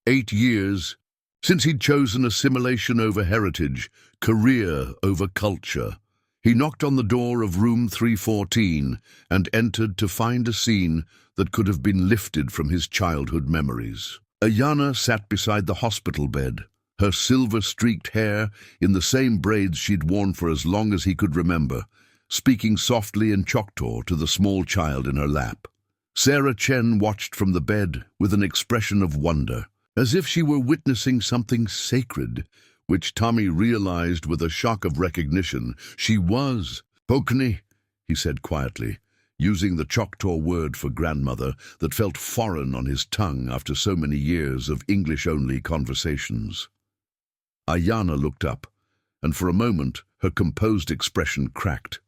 8 years since he'd chosen assimilation over heritage, career over culture. He knocked on the door of room 314 and entered to find a scene that could have been lifted from his childhood memories. Aiyana sat beside the hospital bed, her silver-streaked hair in the same braids she'd worn for as long as he could remember, speaking softly in Choctaw to the small child in her lap. Sarah Chen watched from the bed with an expression of wonder, as if she were witnessing something sacred, which Tommy realized with a shock of recognition. She was. "Pokney," he said quietly, using the Choctaw word for grandmother that felt foreign on his tongue after so many years of English-only conversations. Aiyana looked up, and for a moment her composed expression cracked.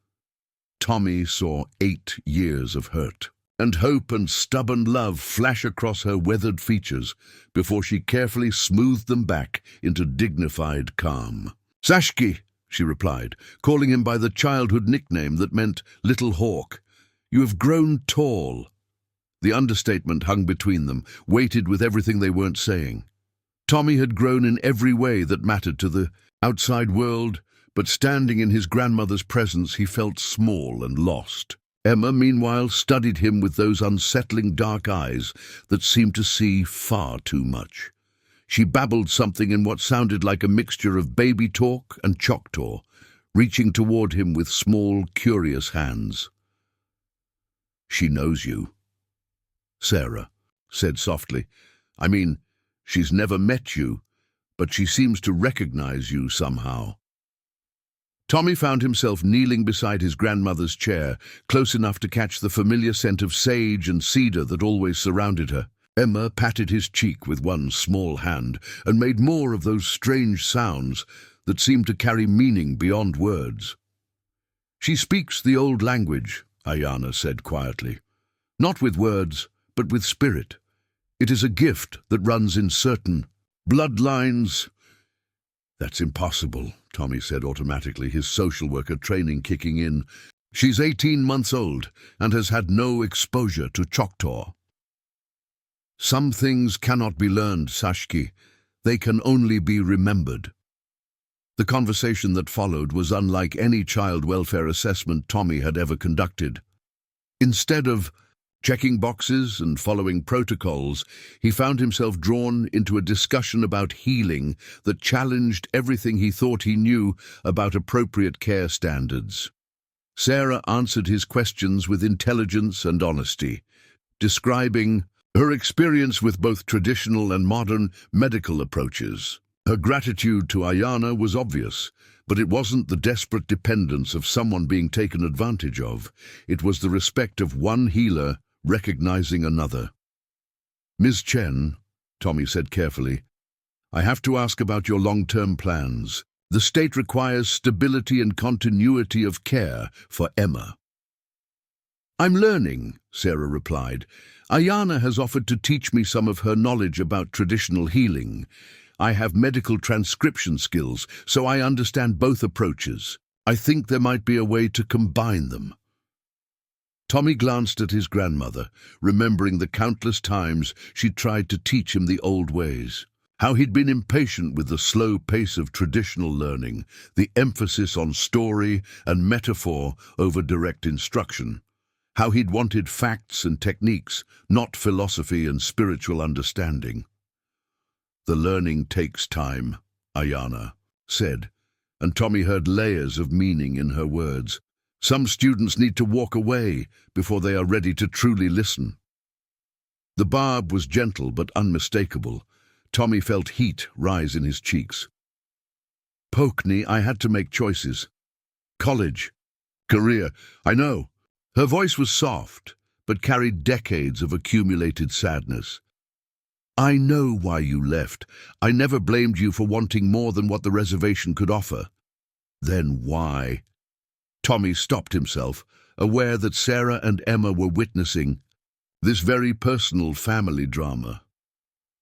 Tommy saw 8 years of hurt, and hope and stubborn love flash across her weathered features before she carefully smoothed them back into dignified calm. "Sashki," she replied, calling him by the childhood nickname that meant Little Hawk. "You have grown tall." The understatement hung between them, weighted with everything they weren't saying. Tommy had grown in every way that mattered to the outside world, but standing in his grandmother's presence he felt small and lost. Emma, meanwhile, studied him with those unsettling dark eyes that seemed to see far too much. She babbled something in what sounded like a mixture of baby talk and Choctaw, reaching toward him with small, curious hands. "She knows you," Sarah said softly. "I mean, she's never met you, but she seems to recognize you somehow." Tommy found himself kneeling beside his grandmother's chair, close enough to catch the familiar scent of sage and cedar that always surrounded her. Emma patted his cheek with one small hand and made more of those strange sounds that seemed to carry meaning beyond words. "She speaks the old language," Aiyana said quietly. "Not with words, but with spirit. It is a gift that runs in certain bloodlines." "That's impossible," Tommy said automatically, his social worker training kicking in. "She's 18 months old and has had no exposure to Choctaw." "Some things cannot be learned, Sashki. They can only be remembered." The conversation that followed was unlike any child welfare assessment Tommy had ever conducted. Instead of checking boxes and following protocols, he found himself drawn into a discussion about healing that challenged everything he thought he knew about appropriate care standards. Sarah answered his questions with intelligence and honesty, describing her experience with both traditional and modern medical approaches. Her gratitude to Aiyana was obvious, but it wasn't the desperate dependence of someone being taken advantage of. It was the respect of one healer recognizing another. "Ms. Chen," Tommy said carefully, "I have to ask about your long-term plans. The state requires stability and continuity of care for Emma." "I'm learning," Sarah replied. "Aiyana has offered to teach me some of her knowledge about traditional healing. I have medical transcription skills, so I understand both approaches. I think there might be a way to combine them." Tommy glanced at his grandmother, remembering the countless times she'd tried to teach him the old ways. How he'd been impatient with the slow pace of traditional learning, the emphasis on story and metaphor over direct instruction. How he'd wanted facts and techniques, not philosophy and spiritual understanding. "The learning takes time," Aiyana said, and Tommy heard layers of meaning in her words. Some students need to walk away before they are ready to truly listen. The barb was gentle but unmistakable. Tommy felt heat rise in his cheeks. "Pokney, I had to make choices. College, career, I know." Her voice was soft, but carried decades of accumulated sadness. "I know why you left. I never blamed you for wanting more than what the reservation could offer." "Then why?" Tommy stopped himself, aware that Sarah and Emma were witnessing this very personal family drama.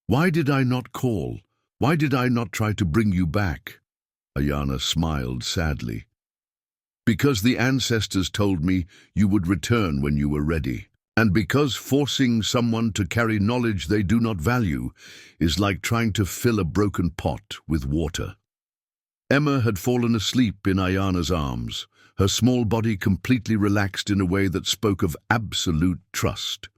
"Why did I not call? Why did I not try to bring you back?" Aiyana smiled sadly. "Because the ancestors told me you would return when you were ready. And because forcing someone to carry knowledge they do not value is like trying to fill a broken pot with water." Emma had fallen asleep in Aiyana's arms, her small body completely relaxed in a way that spoke of absolute trust.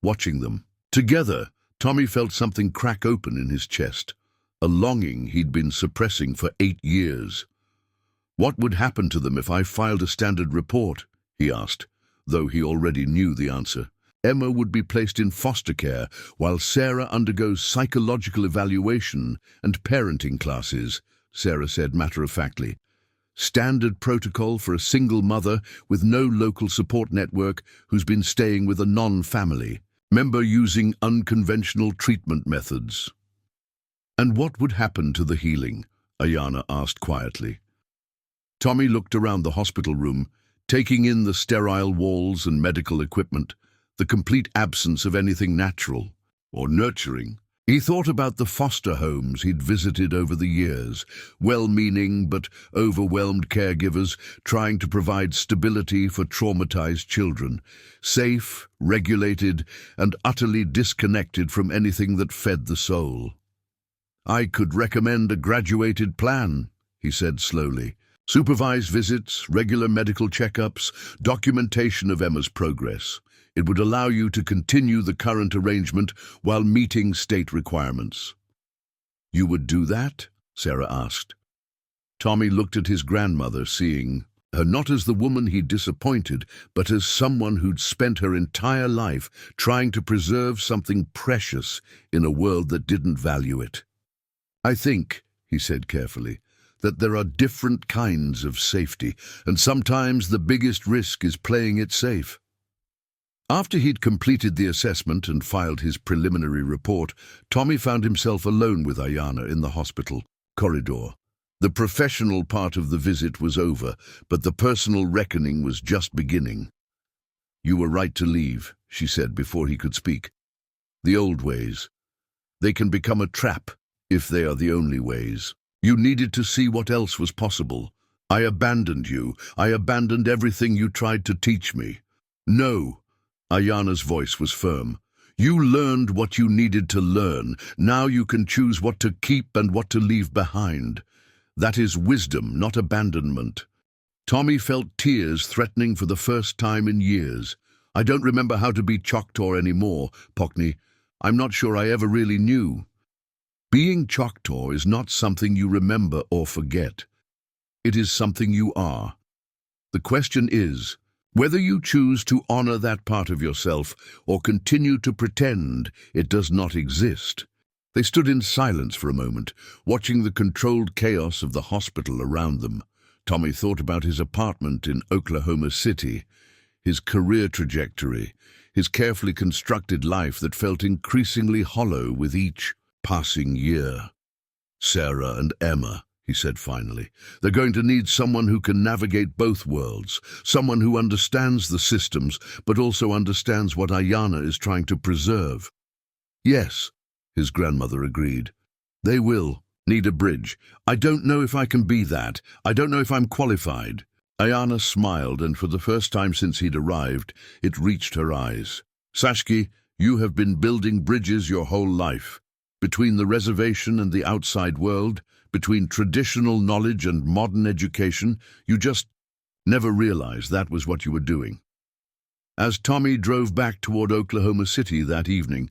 Watching them together, Tommy felt something crack open in his chest, a longing he'd been suppressing for 8 years. "What would happen to them if I filed a standard report?" he asked, though he already knew the answer. "Emma would be placed in foster care while Sarah undergoes psychological evaluation and parenting classes," Sarah said matter-of-factly. "Standard protocol for a single mother with no local support network who's been staying with a non-family member using unconventional treatment methods." "And what would happen to the healing?" Aiyana asked quietly. Tommy looked around the hospital room, taking in the sterile walls and medical equipment, the complete absence of anything natural or nurturing. He thought about the foster homes he'd visited over the years, well-meaning but overwhelmed caregivers trying to provide stability for traumatized children, safe, regulated, and utterly disconnected from anything that fed the soul. "I could recommend a graduated plan," he said slowly. "Supervised visits, regular medical checkups, documentation of Emma's progress. It would allow you to continue the current arrangement while meeting state requirements." "You would do that?" Sarah asked. Tommy looked at his grandmother, seeing her not as the woman he'd disappointed, but as someone who'd spent her entire life trying to preserve something precious in a world that didn't value it. "I think," he said carefully, "that there are different kinds of safety, and sometimes the biggest risk is playing it safe." After he'd completed the assessment and filed his preliminary report, Tommy found himself alone with Aiyana in the hospital corridor. The professional part of the visit was over, but the personal reckoning was just beginning. "You were right to leave," she said before he could speak. "The old ways. They can become a trap if they are the only ways. You needed to see what else was possible. I abandoned you. I abandoned everything you tried to teach me." "No." Aiyana's voice was firm. "You learned what you needed to learn. Now you can choose what to keep and what to leave behind. That is wisdom, not abandonment." Tommy felt tears threatening for the first time in years. "I don't remember how to be Choctaw anymore, Pockney. I'm not sure I ever really knew." Being Choctaw is not something you remember or forget. It is something you are. The question is whether you choose to honor that part of yourself or continue to pretend it does not exist. They stood in silence for a moment, watching the controlled chaos of the hospital around them. Tommy thought about his apartment in Oklahoma City, his career trajectory, his carefully constructed life that felt increasingly hollow with each passing year. "Sarah and Emma," he said finally. "They're going to need someone who can navigate both worlds, someone who understands the systems, but also understands what Aiyana is trying to preserve." "Yes," his grandmother agreed. "They will need a bridge. I don't know if I can be that. I don't know if I'm qualified." Aiyana smiled, and for the first time since he'd arrived, it reached her eyes. "Sashki, you have been building bridges your whole life. Between the reservation and the outside world, between traditional knowledge and modern education, you just never realized that was what you were doing." As Tommy drove back toward Oklahoma City that evening,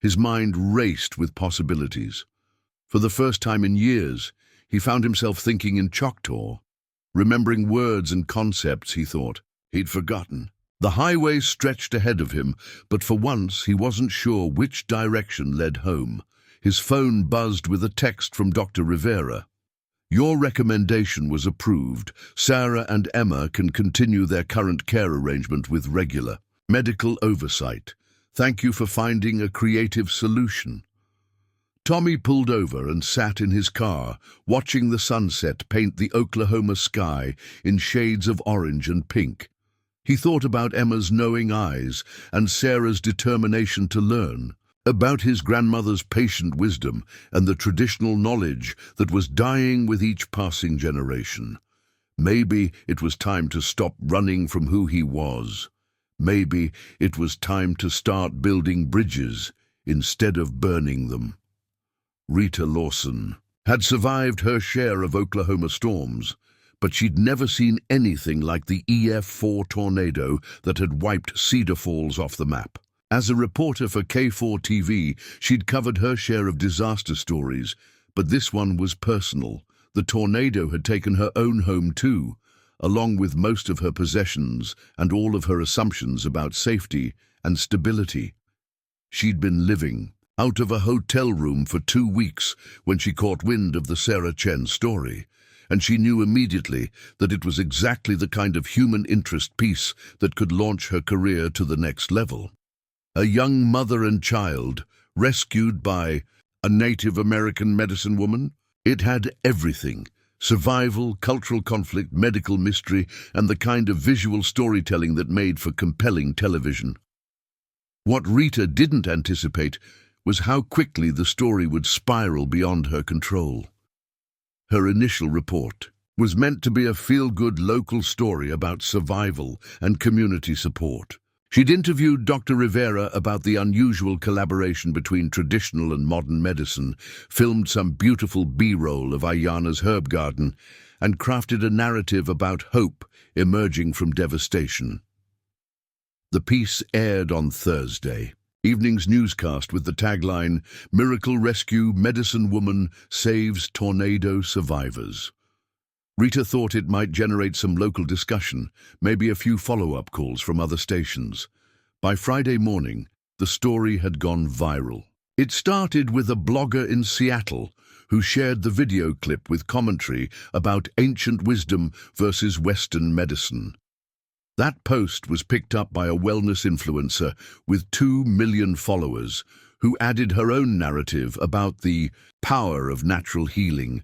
his mind raced with possibilities. For the first time in years, he found himself thinking in Choctaw, remembering words and concepts he thought he'd forgotten. The highway stretched ahead of him, but for once he wasn't sure which direction led home. His phone buzzed with a text from Dr. Rivera. "Your recommendation was approved. Sarah and Emma can continue their current care arrangement with regular medical oversight. Thank you for finding a creative solution." Tommy pulled over and sat in his car, watching the sunset paint the Oklahoma sky in shades of orange and pink. He thought about Emma's knowing eyes and Sarah's determination to learn, about his grandmother's patient wisdom and the traditional knowledge that was dying with each passing generation. Maybe it was time to stop running from who he was. Maybe it was time to start building bridges instead of burning them. Rita Lawson had survived her share of Oklahoma storms, but she'd never seen anything like the EF4 tornado that had wiped Cedar Falls off the map. As a reporter for K4 TV, she'd covered her share of disaster stories, but this one was personal. The tornado had taken her own home too, along with most of her possessions and all of her assumptions about safety and stability. She'd been living out of a hotel room for 2 weeks when she caught wind of the Sarah Chen story, and she knew immediately that it was exactly the kind of human interest piece that could launch her career to the next level. A young mother and child, rescued by a Native American medicine woman. It had everything: survival, cultural conflict, medical mystery, and the kind of visual storytelling that made for compelling television. What Rita didn't anticipate was how quickly the story would spiral beyond her control. Her initial report was meant to be a feel-good local story about survival and community support. She'd interviewed Dr. Rivera about the unusual collaboration between traditional and modern medicine, filmed some beautiful B-roll of Aiyana's herb garden, and crafted a narrative about hope emerging from devastation. The piece aired on Thursday evening's newscast with the tagline, "Miracle Rescue, Medicine Woman Saves Tornado Survivors." Rita thought it might generate some local discussion, maybe a few follow-up calls from other stations. By Friday morning, the story had gone viral. It started with a blogger in Seattle who shared the video clip with commentary about ancient wisdom versus Western medicine. That post was picked up by a wellness influencer with 2 million followers, who added her own narrative about the power of natural healing.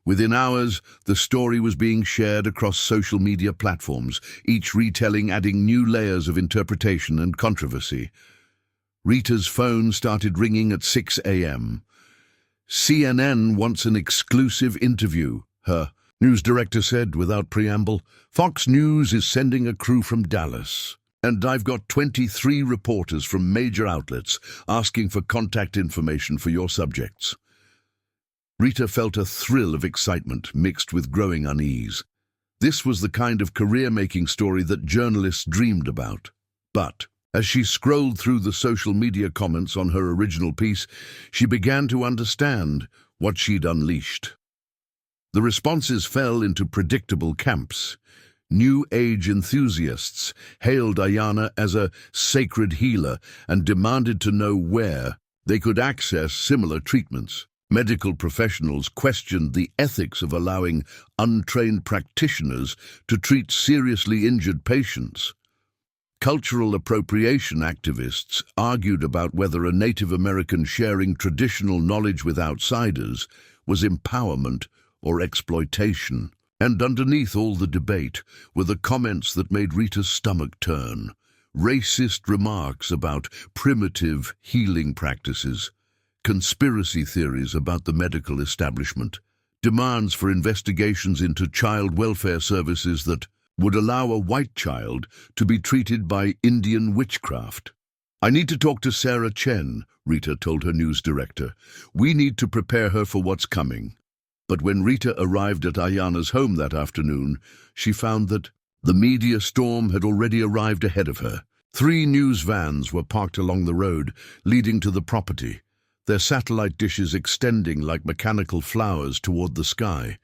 Within hours, the story was being shared across social media platforms, each retelling adding new layers of interpretation and controversy. Rita's phone started ringing at 6 a.m. CNN wants an exclusive interview, her news director said without preamble. Fox News is sending a crew from Dallas. And I've got 23 reporters from major outlets asking for contact information for your subjects. Rita felt a thrill of excitement mixed with growing unease. This was the kind of career-making story that journalists dreamed about. But as she scrolled through the social media comments on her original piece, she began to understand what she'd unleashed. The responses fell into predictable camps. New Age enthusiasts hailed Aiyana as a sacred healer and demanded to know where they could access similar treatments. Medical professionals questioned the ethics of allowing untrained practitioners to treat seriously injured patients. Cultural appropriation activists argued about whether a Native American sharing traditional knowledge with outsiders was empowerment or exploitation. And underneath all the debate were the comments that made Rita's stomach turn. Racist remarks about primitive healing practices, conspiracy theories about the medical establishment, demands for investigations into child welfare services that would allow a white child to be treated by Indian witchcraft. I need to talk to Sarah Chen, Rita told her news director. We need to prepare her for what's coming. But when Rita arrived at Aiyana's home that afternoon, she found that the media storm had already arrived ahead of her. 3 news vans were parked along the road leading to the property, their satellite dishes extending like mechanical flowers toward the sky.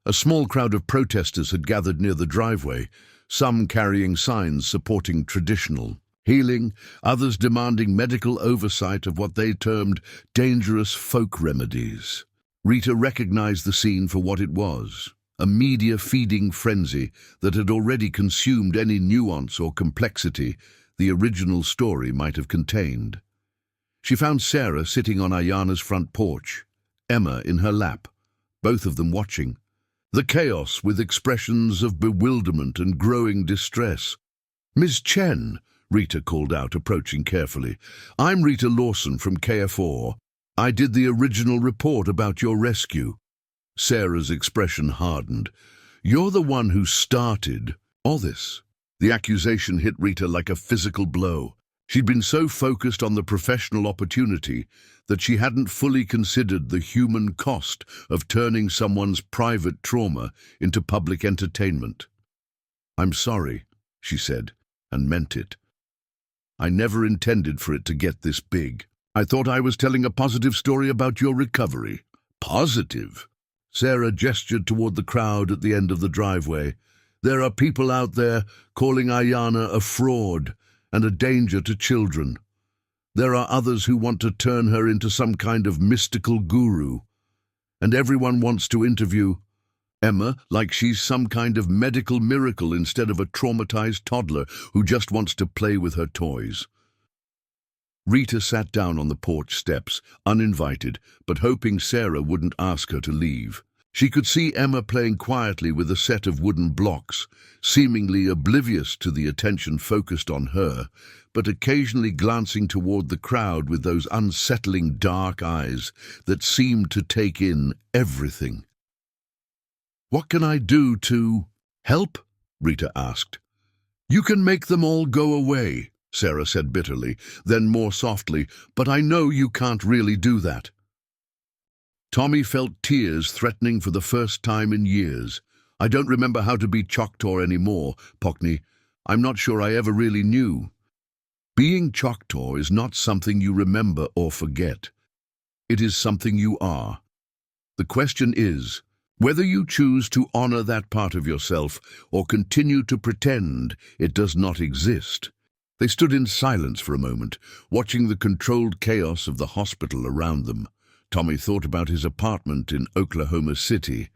A small crowd of protesters had gathered near the driveway, some carrying signs supporting traditional healing, others demanding medical oversight of what they termed dangerous folk remedies. Rita recognized the scene for what it was, a media-feeding frenzy that had already consumed any nuance or complexity the original story might have contained. She found Sarah sitting on Aiyana's front porch, Emma in her lap, both of them watching. The chaos with expressions of bewilderment and growing distress. "Ms. Chen," Rita called out, approaching carefully. "I'm Rita Lawson from KF4. I did the original report about your rescue." Sarah's expression hardened. "You're the one who started all this." The accusation hit Rita like a physical blow. She'd been so focused on the professional opportunity that she hadn't fully considered the human cost of turning someone's private trauma into public entertainment. "I'm sorry," she said, and meant it. "I never intended for it to get this big. I thought I was telling a positive story about your recovery." "Positive?" Sarah gestured toward the crowd at the end of the driveway. "There are people out there calling Aiyana a fraud and a danger to children. There are others who want to turn her into some kind of mystical guru. And everyone wants to interview Emma like she's some kind of medical miracle instead of a traumatized toddler who just wants to play with her toys." Rita sat down on the porch steps, uninvited, but hoping Sarah wouldn't ask her to leave. She could see Emma playing quietly with a set of wooden blocks, seemingly oblivious to the attention focused on her, but occasionally glancing toward the crowd with those unsettling dark eyes that seemed to take in everything. "What can I do to help?" Rita asked. "You can make them all go away," Sarah said bitterly, then more softly, "but I know you can't really do that." Tommy felt tears threatening for the first time in years. "I don't remember how to be Choctaw anymore, Pockney. I'm not sure I ever really knew." Being Choctaw is not something you remember or forget. It is something you are. The question is whether you choose to honor that part of yourself or continue to pretend it does not exist. They stood in silence for a moment, watching the controlled chaos of the hospital around them. Tommy thought about his apartment in Oklahoma City,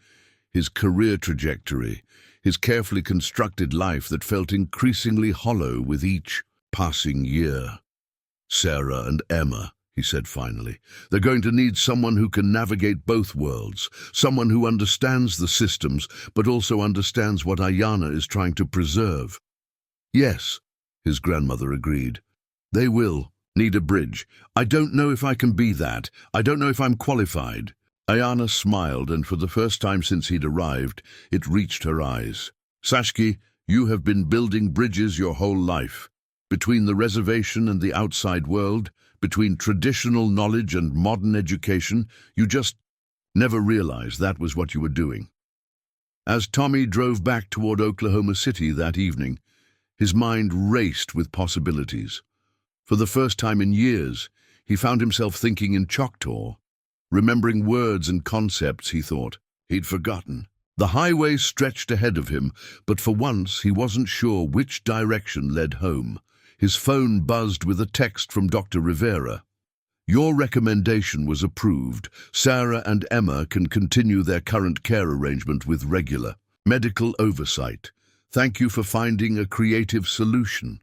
his career trajectory, his carefully constructed life that felt increasingly hollow with each passing year. "Sarah and Emma," he said finally. "They're going to need someone who can navigate both worlds, someone who understands the systems, but also understands what Aiyana is trying to preserve." "Yes," his grandmother agreed. "They will need a bridge. I don't know if I can be that. I don't know if I'm qualified." Aiyana smiled, and for the first time since he'd arrived, it reached her eyes. "Sashki, you have been building bridges your whole life. Between the reservation and the outside world, between traditional knowledge and modern education, you just never realized that was what you were doing." As Tommy drove back toward Oklahoma City that evening, his mind raced with possibilities. For the first time in years, he found himself thinking in Choctaw, remembering words and concepts he thought he'd forgotten. The highway stretched ahead of him, but for once he wasn't sure which direction led home. His phone buzzed with a text from Dr. Rivera. "Your recommendation was approved. Sarah and Emma can continue their current care arrangement with regular medical oversight. Thank you for finding a creative solution."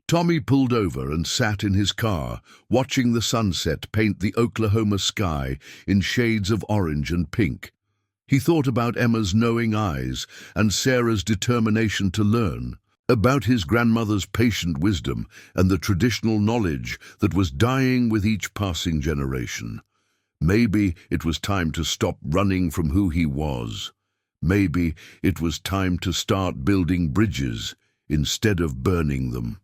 Tommy pulled over and sat in his car, watching the sunset paint the Oklahoma sky in shades of orange and pink. He thought about Emma's knowing eyes and Sarah's determination to learn, about his grandmother's patient wisdom and the traditional knowledge that was dying with each passing generation. Maybe it was time to stop running from who he was. Maybe it was time to start building bridges instead of burning them.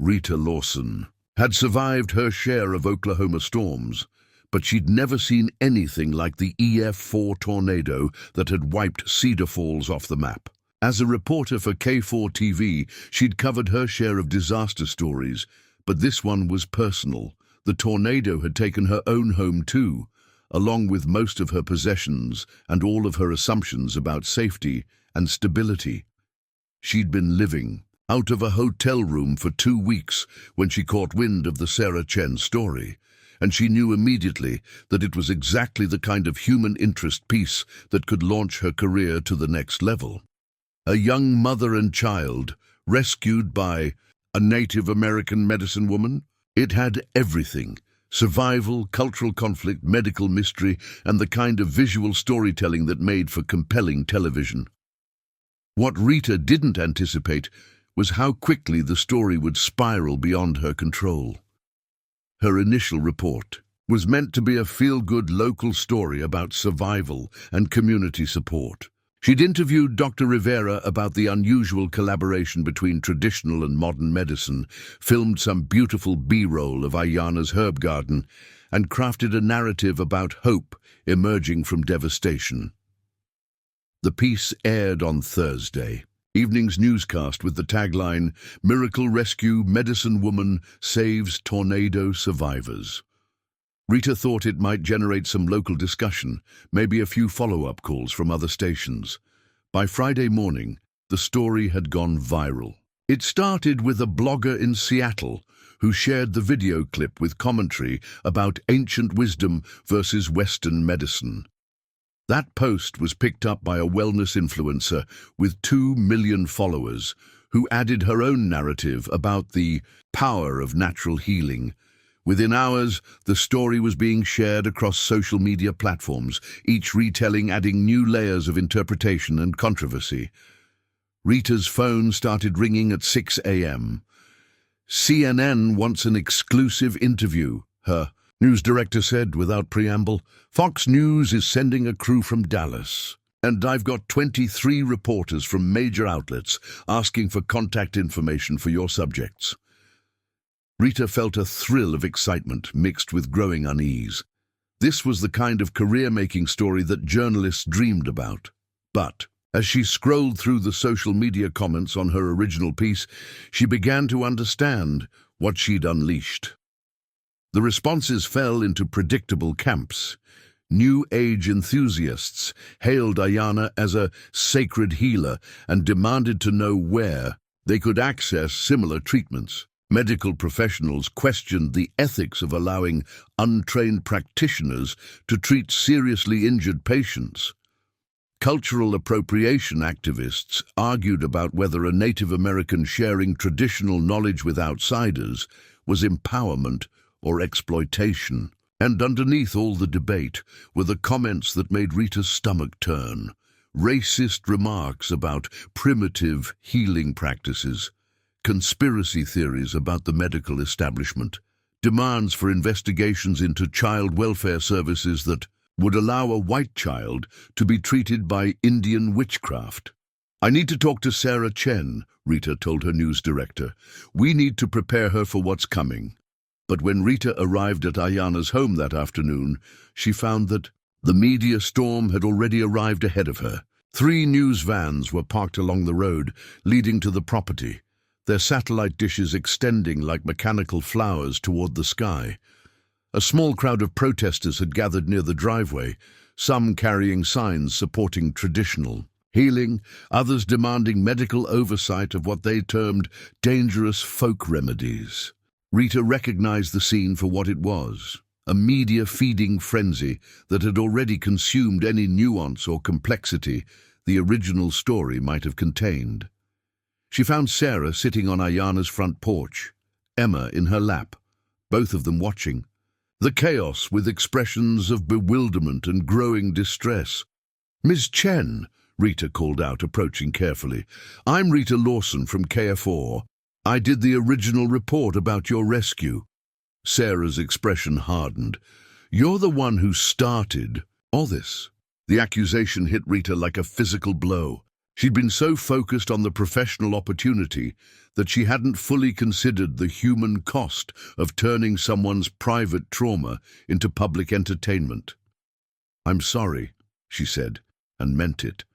Rita Lawson had survived her share of Oklahoma storms, but she'd never seen anything like the EF4 tornado that had wiped Cedar Falls off the map. As a reporter for K4 TV, she'd covered her share of disaster stories, but this one was personal. The tornado had taken her own home too, along with most of her possessions and all of her assumptions about safety and stability. She'd been living out of a hotel room for 2 weeks when she caught wind of the Sarah Chen story, and she knew immediately that it was exactly the kind of human interest piece that could launch her career to the next level. A young mother and child, rescued by a Native American medicine woman. It had everything: survival, cultural conflict, medical mystery, and the kind of visual storytelling that made for compelling television. What Rita didn't anticipate was how quickly the story would spiral beyond her control. Her initial report was meant to be a feel-good local story about survival and community support. She'd interviewed Dr. Rivera about the unusual collaboration between traditional and modern medicine, filmed some beautiful B-roll of Aiyana's herb garden, and crafted a narrative about hope emerging from devastation. The piece aired on Thursday evening's newscast with the tagline, "Miracle Rescue, Medicine Woman Saves Tornado Survivors." Rita thought it might generate some local discussion, maybe a few follow-up calls from other stations. By Friday morning, the story had gone viral. It started with a blogger in Seattle who shared the video clip with commentary about ancient wisdom versus Western medicine. That post was picked up by a wellness influencer with 2 million followers, who added her own narrative about the power of natural healing. Within hours, the story was being shared across social media platforms, each retelling adding new layers of interpretation and controversy. Rita's phone started ringing at 6 a.m. "CNN wants an exclusive interview," her news director said without preamble. "Fox News is sending a crew from Dallas, and I've got 23 reporters from major outlets asking for contact information for your subjects." Rita felt a thrill of excitement mixed with growing unease. This was the kind of career-making story that journalists dreamed about. But as she scrolled through the social media comments on her original piece, she began to understand what she'd unleashed. The responses fell into predictable camps. New Age enthusiasts hailed Aiyana as a sacred healer and demanded to know where they could access similar treatments. Medical professionals questioned the ethics of allowing untrained practitioners to treat seriously injured patients. Cultural appropriation activists argued about whether a Native American sharing traditional knowledge with outsiders was empowerment or exploitation. And underneath all the debate were the comments that made Rita's stomach turn. Racist remarks about primitive healing practices, conspiracy theories about the medical establishment, demands for investigations into child welfare services that would allow a white child to be treated by Indian witchcraft. "I need to talk to Sarah Chen," Rita told her news director. "We need to prepare her for what's coming." But when Rita arrived at Aiyana's home that afternoon, she found that the media storm had already arrived ahead of her. 3 news vans were parked along the road leading to the property, their satellite dishes extending like mechanical flowers toward the sky. A small crowd of protesters had gathered near the driveway, some carrying signs supporting traditional healing, others demanding medical oversight of what they termed dangerous folk remedies. Rita recognized the scene for what it was, a media-feeding frenzy that had already consumed any nuance or complexity the original story might have contained. She found Sarah sitting on Aiyana's front porch, Emma in her lap, both of them watching. The chaos with expressions of bewilderment and growing distress. "Ms. Chen," Rita called out, approaching carefully. "I'm Rita Lawson from KF4. I did the original report about your rescue." Sarah's expression hardened. "You're the one who started all this." The accusation hit Rita like a physical blow. She'd been so focused on the professional opportunity that she hadn't fully considered the human cost of turning someone's private trauma into public entertainment. "I'm sorry," she said, and meant it.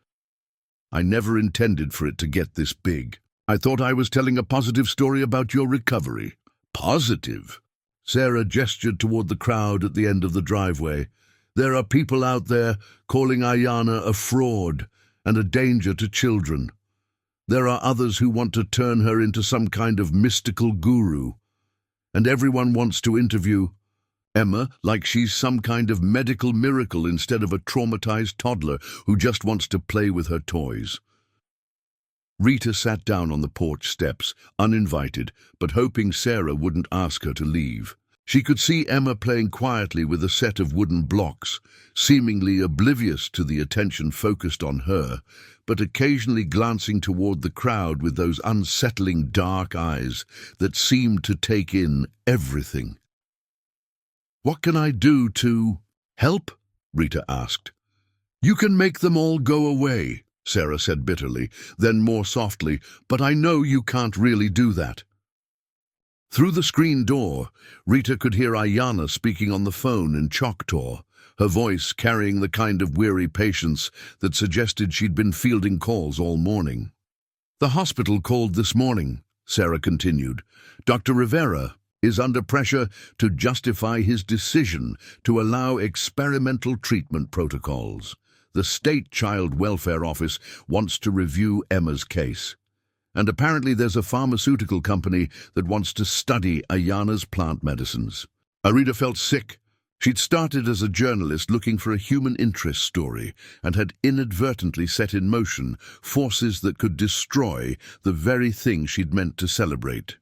"I never intended for it to get this big. I thought I was telling a positive story about your recovery." "Positive?" Sarah gestured toward the crowd at the end of the driveway. "There are people out there calling Aiyana a fraud and a danger to children. There are others who want to turn her into some kind of mystical guru. And everyone wants to interview Emma like she's some kind of medical miracle instead of a traumatized toddler who just wants to play with her toys." Rita sat down on the porch steps, uninvited, but hoping Sarah wouldn't ask her to leave. She could see Emma playing quietly with a set of wooden blocks, seemingly oblivious to the attention focused on her, but occasionally glancing toward the crowd with those unsettling dark eyes that seemed to take in everything. "What can I do to help?" Rita asked. "You can make them all go away," Sarah said bitterly, then more softly, "but I know you can't really do that." Through the screen door, Rita could hear Aiyana speaking on the phone in Choctaw, her voice carrying the kind of weary patience that suggested she'd been fielding calls all morning. "The hospital called this morning," Sarah continued. "Dr. Rivera is under pressure to justify his decision to allow experimental treatment protocols. The State Child Welfare Office wants to review Emma's case. And apparently there's a pharmaceutical company that wants to study Aiyana's plant medicines." Rita felt sick. She'd started as a journalist looking for a human interest story and had inadvertently set in motion forces that could destroy the very thing she'd meant to celebrate.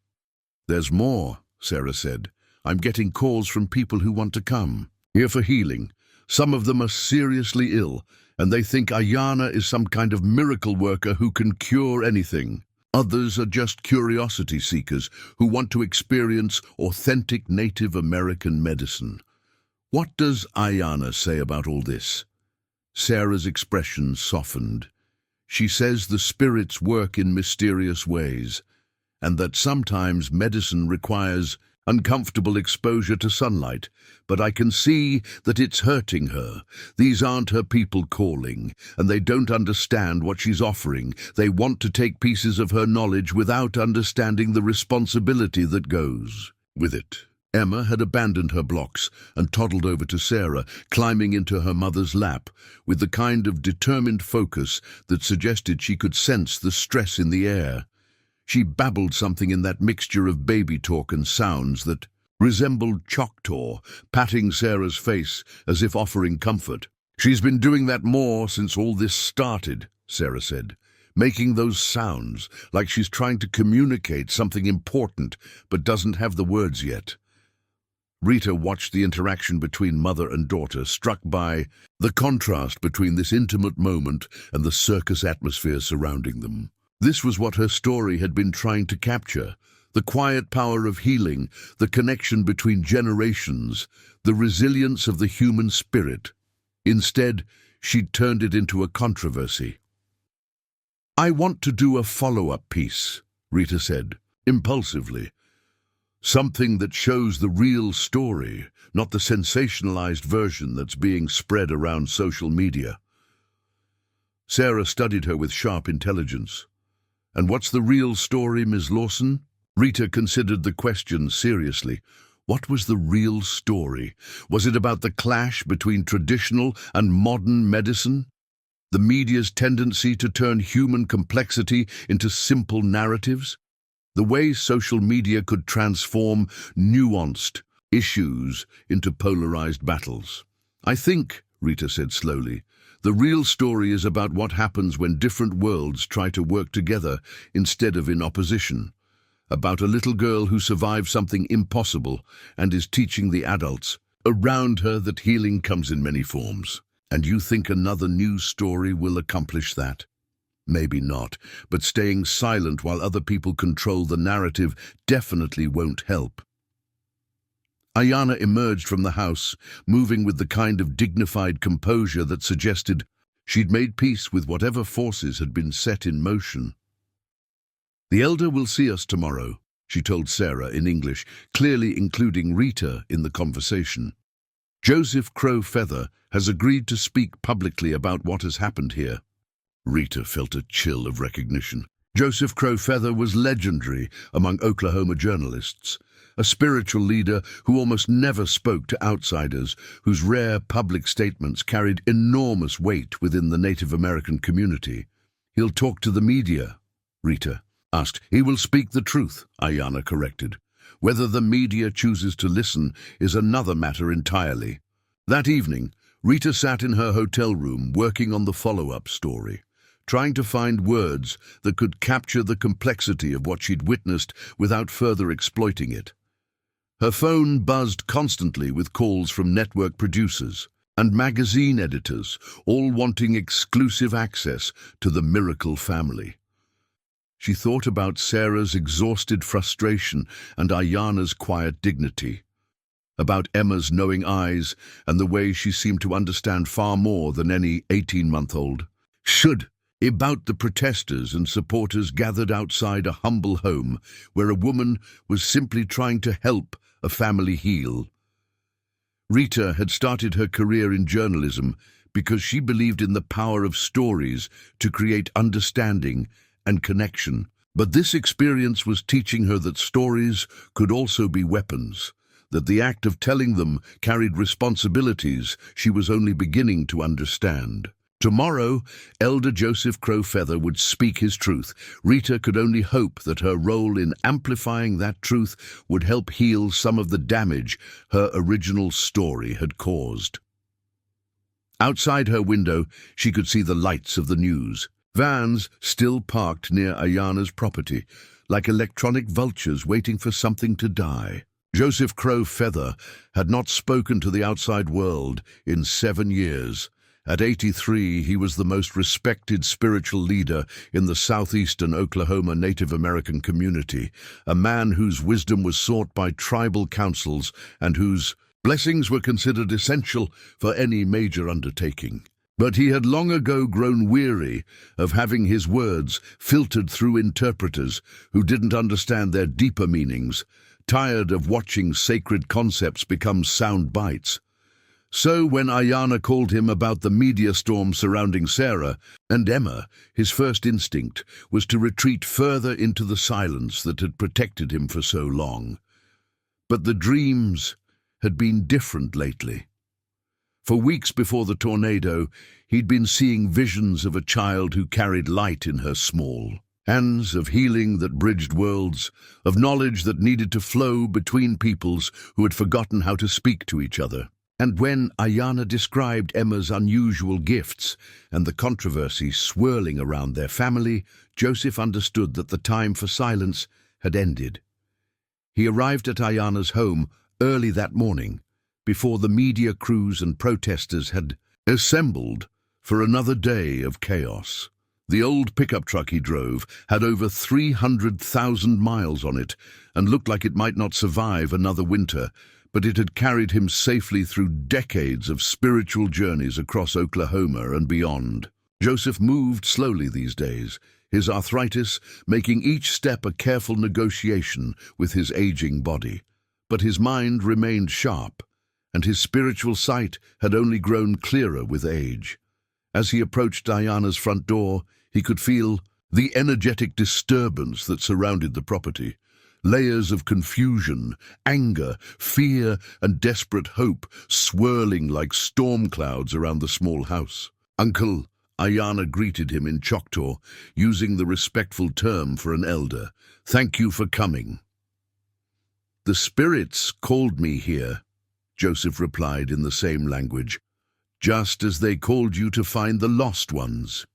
"There's more," Sarah said. "I'm getting calls from people who want to come here for healing. Some of them are seriously ill, and they think Aiyana is some kind of miracle worker who can cure anything. Others are just curiosity seekers who want to experience authentic Native American medicine." "What does Aiyana say about all this?" Sarah's expression softened. "She says the spirits work in mysterious ways, and that sometimes medicine requires uncomfortable exposure to sunlight, but I can see that it's hurting her. These aren't her people calling, and they don't understand what she's offering. They want to take pieces of her knowledge without understanding the responsibility that goes with it." Emma had abandoned her blocks and toddled over to Sarah, climbing into her mother's lap, with the kind of determined focus that suggested she could sense the stress in the air. She babbled something in that mixture of baby talk and sounds that resembled Choctaw, patting Sarah's face as if offering comfort. "She's been doing that more since all this started," Sarah said, "making those sounds, like she's trying to communicate something important but doesn't have the words yet." Rita watched the interaction between mother and daughter, struck by the contrast between this intimate moment and the circus atmosphere surrounding them. This was what her story had been trying to capture: the quiet power of healing, the connection between generations, the resilience of the human spirit. Instead, she'd turned it into a controversy. "I want to do a follow-up piece," Rita said, impulsively. "Something that shows the real story, not the sensationalized version that's being spread around social media." Sarah studied her with sharp intelligence. "And what's the real story, Ms. Lawson?" Rita considered the question seriously. What was the real story? Was it about the clash between traditional and modern medicine? The media's tendency to turn human complexity into simple narratives? The way social media could transform nuanced issues into polarized battles? "I think," Rita said slowly, "the real story is about what happens when different worlds try to work together instead of in opposition. About a little girl who survived something impossible and is teaching the adults around her that healing comes in many forms. And you think another news story will accomplish that? Maybe not, but staying silent while other people control the narrative definitely won't help." Aiyana emerged from the house, moving with the kind of dignified composure that suggested she'd made peace with whatever forces had been set in motion. "The elder will see us tomorrow," she told Sarah in English, clearly including Rita in the conversation. "Joseph Crow-Feather has agreed to speak publicly about what has happened here." Rita felt a chill of recognition. Joseph Crow-Feather was legendary among Oklahoma journalists, a spiritual leader who almost never spoke to outsiders, whose rare public statements carried enormous weight within the Native American community. "He'll talk to the media," Rita asked. "He will speak the truth," Aiyana corrected. "Whether the media chooses to listen is another matter entirely." That evening, Rita sat in her hotel room working on the follow-up story, trying to find words that could capture the complexity of what she'd witnessed without further exploiting it. Her phone buzzed constantly with calls from network producers and magazine editors, all wanting exclusive access to the Miracle family. She thought about Sarah's exhausted frustration and Aiyana's quiet dignity, about Emma's knowing eyes and the way she seemed to understand far more than any 18-month-old. About the protesters and supporters gathered outside a humble home where a woman was simply trying to help a family heal. Rita had started her career in journalism because she believed in the power of stories to create understanding and connection. But this experience was teaching her that stories could also be weapons, that the act of telling them carried responsibilities she was only beginning to understand. Tomorrow, Elder Joseph Crow-Feather would speak his truth. Rita could only hope that her role in amplifying that truth would help heal some of the damage her original story had caused. Outside her window, she could see the lights of the news. Vans still parked near Aiyana's property, like electronic vultures waiting for something to die. Joseph Crow-Feather had not spoken to the outside world in 7 years. At 83, he was the most respected spiritual leader in the southeastern Oklahoma Native American community, a man whose wisdom was sought by tribal councils and whose blessings were considered essential for any major undertaking. But he had long ago grown weary of having his words filtered through interpreters who didn't understand their deeper meanings, tired of watching sacred concepts become sound bites. So when Aiyana called him about the media storm surrounding Sarah and Emma, his first instinct was to retreat further into the silence that had protected him for so long. But the dreams had been different lately. For weeks before the tornado, he'd been seeing visions of a child who carried light in her small hands, of healing that bridged worlds, of knowledge that needed to flow between peoples who had forgotten how to speak to each other. And when Aiyana described Emma's unusual gifts and the controversy swirling around their family, Joseph understood that the time for silence had ended. He arrived at Aiyana's home early that morning, before the media crews and protesters had assembled for another day of chaos. The old pickup truck he drove had over 300,000 miles on it and looked like it might not survive another winter, but it had carried him safely through decades of spiritual journeys across Oklahoma and beyond. Joseph moved slowly these days, his arthritis making each step a careful negotiation with his aging body. But his mind remained sharp, and his spiritual sight had only grown clearer with age. As he approached Aiyana's front door, he could feel the energetic disturbance that surrounded the property. Layers of confusion, anger, fear, and desperate hope swirling like storm clouds around the small house. "Uncle," Aiyana greeted him in Choctaw, using the respectful term for an elder. "Thank you for coming." "The spirits called me here," Joseph replied in the same language, "just as they called you to find the lost ones."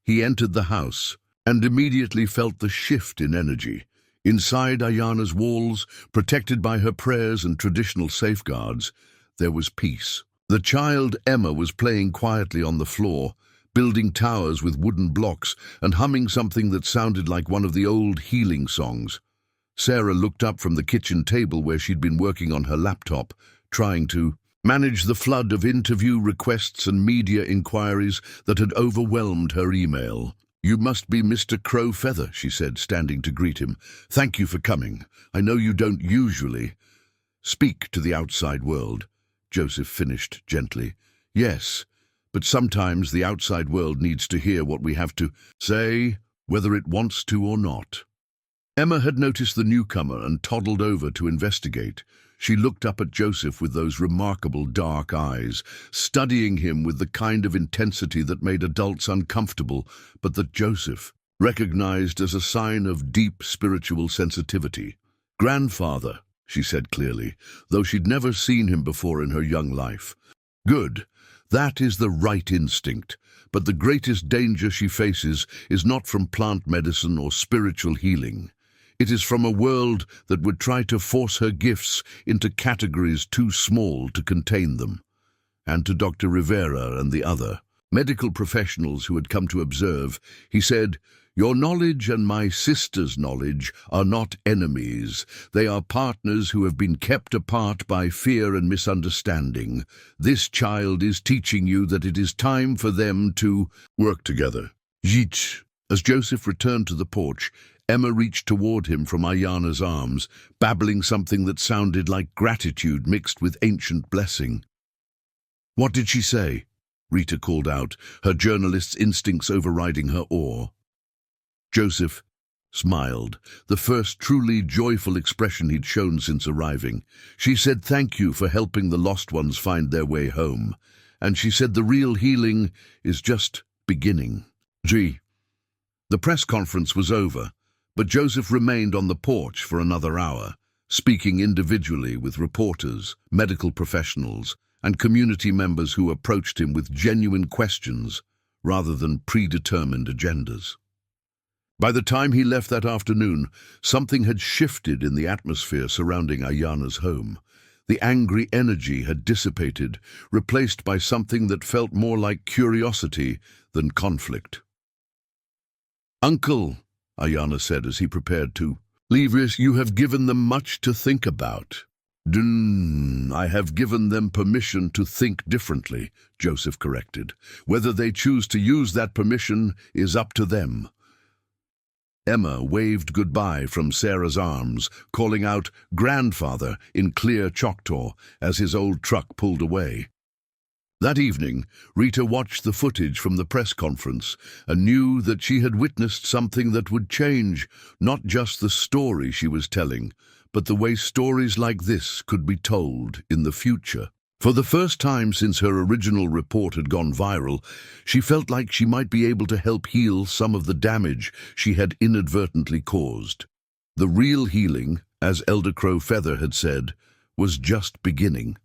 He entered the house and immediately felt the shift in energy. Inside Aiyana's walls, protected by her prayers and traditional safeguards, there was peace. The child Emma was playing quietly on the floor, building towers with wooden blocks and humming something that sounded like one of the old healing songs. Sarah looked up from the kitchen table where she'd been working on her laptop, trying to manage the flood of interview requests and media inquiries that had overwhelmed her email. "You must be Mr. Crowfeather," she said, standing to greet him. "Thank you for coming. I know you don't usually speak to the outside world," Joseph finished gently. "Yes, but sometimes the outside world needs to hear what we have to say, whether it wants to or not." Emma had noticed the newcomer and toddled over to investigate. She looked up at Joseph with those remarkable dark eyes, studying him with the kind of intensity that made adults uncomfortable, but that Joseph recognized as a sign of deep spiritual sensitivity. "Grandfather," she said clearly, though she'd never seen him before in her young life. "Good. That is the right instinct. But the greatest danger she faces is not from plant medicine or spiritual healing. It is from a world that would try to force her gifts into categories too small to contain them." And to Dr. Rivera and the other medical professionals who had come to observe, he said, "Your knowledge and my sister's knowledge are not enemies. They are partners who have been kept apart by fear and misunderstanding. This child is teaching you that it is time for them to work together." Yeech. As Joseph returned to the porch, Emma reached toward him from Aiyana's arms, babbling something that sounded like gratitude mixed with ancient blessing. "What did she say?" Rita called out, her journalist's instincts overriding her awe. Joseph smiled, the first truly joyful expression he'd shown since arriving. "She said thank you for helping the lost ones find their way home. And she said the real healing is just beginning." Gee. The press conference was over, but Joseph remained on the porch for another hour, speaking individually with reporters, medical professionals, and community members who approached him with genuine questions rather than predetermined agendas. By the time he left that afternoon, something had shifted in the atmosphere surrounding Aiyana's home. The angry energy had dissipated, replaced by something that felt more like curiosity than conflict. "Uncle," Aiyana said as he prepared to leave, "you have given them much to think about." I have given them permission to think differently," Joseph corrected. "Whether they choose to use that permission is up to them." Emma waved goodbye from Sarah's arms, calling out "Grandfather" in clear Choctaw as his old truck pulled away. That evening, Rita watched the footage from the press conference and knew that she had witnessed something that would change not just the story she was telling, but the way stories like this could be told in the future. For the first time since her original report had gone viral, she felt like she might be able to help heal some of the damage she had inadvertently caused. The real healing, as Elder Crowfeather had said, was just beginning.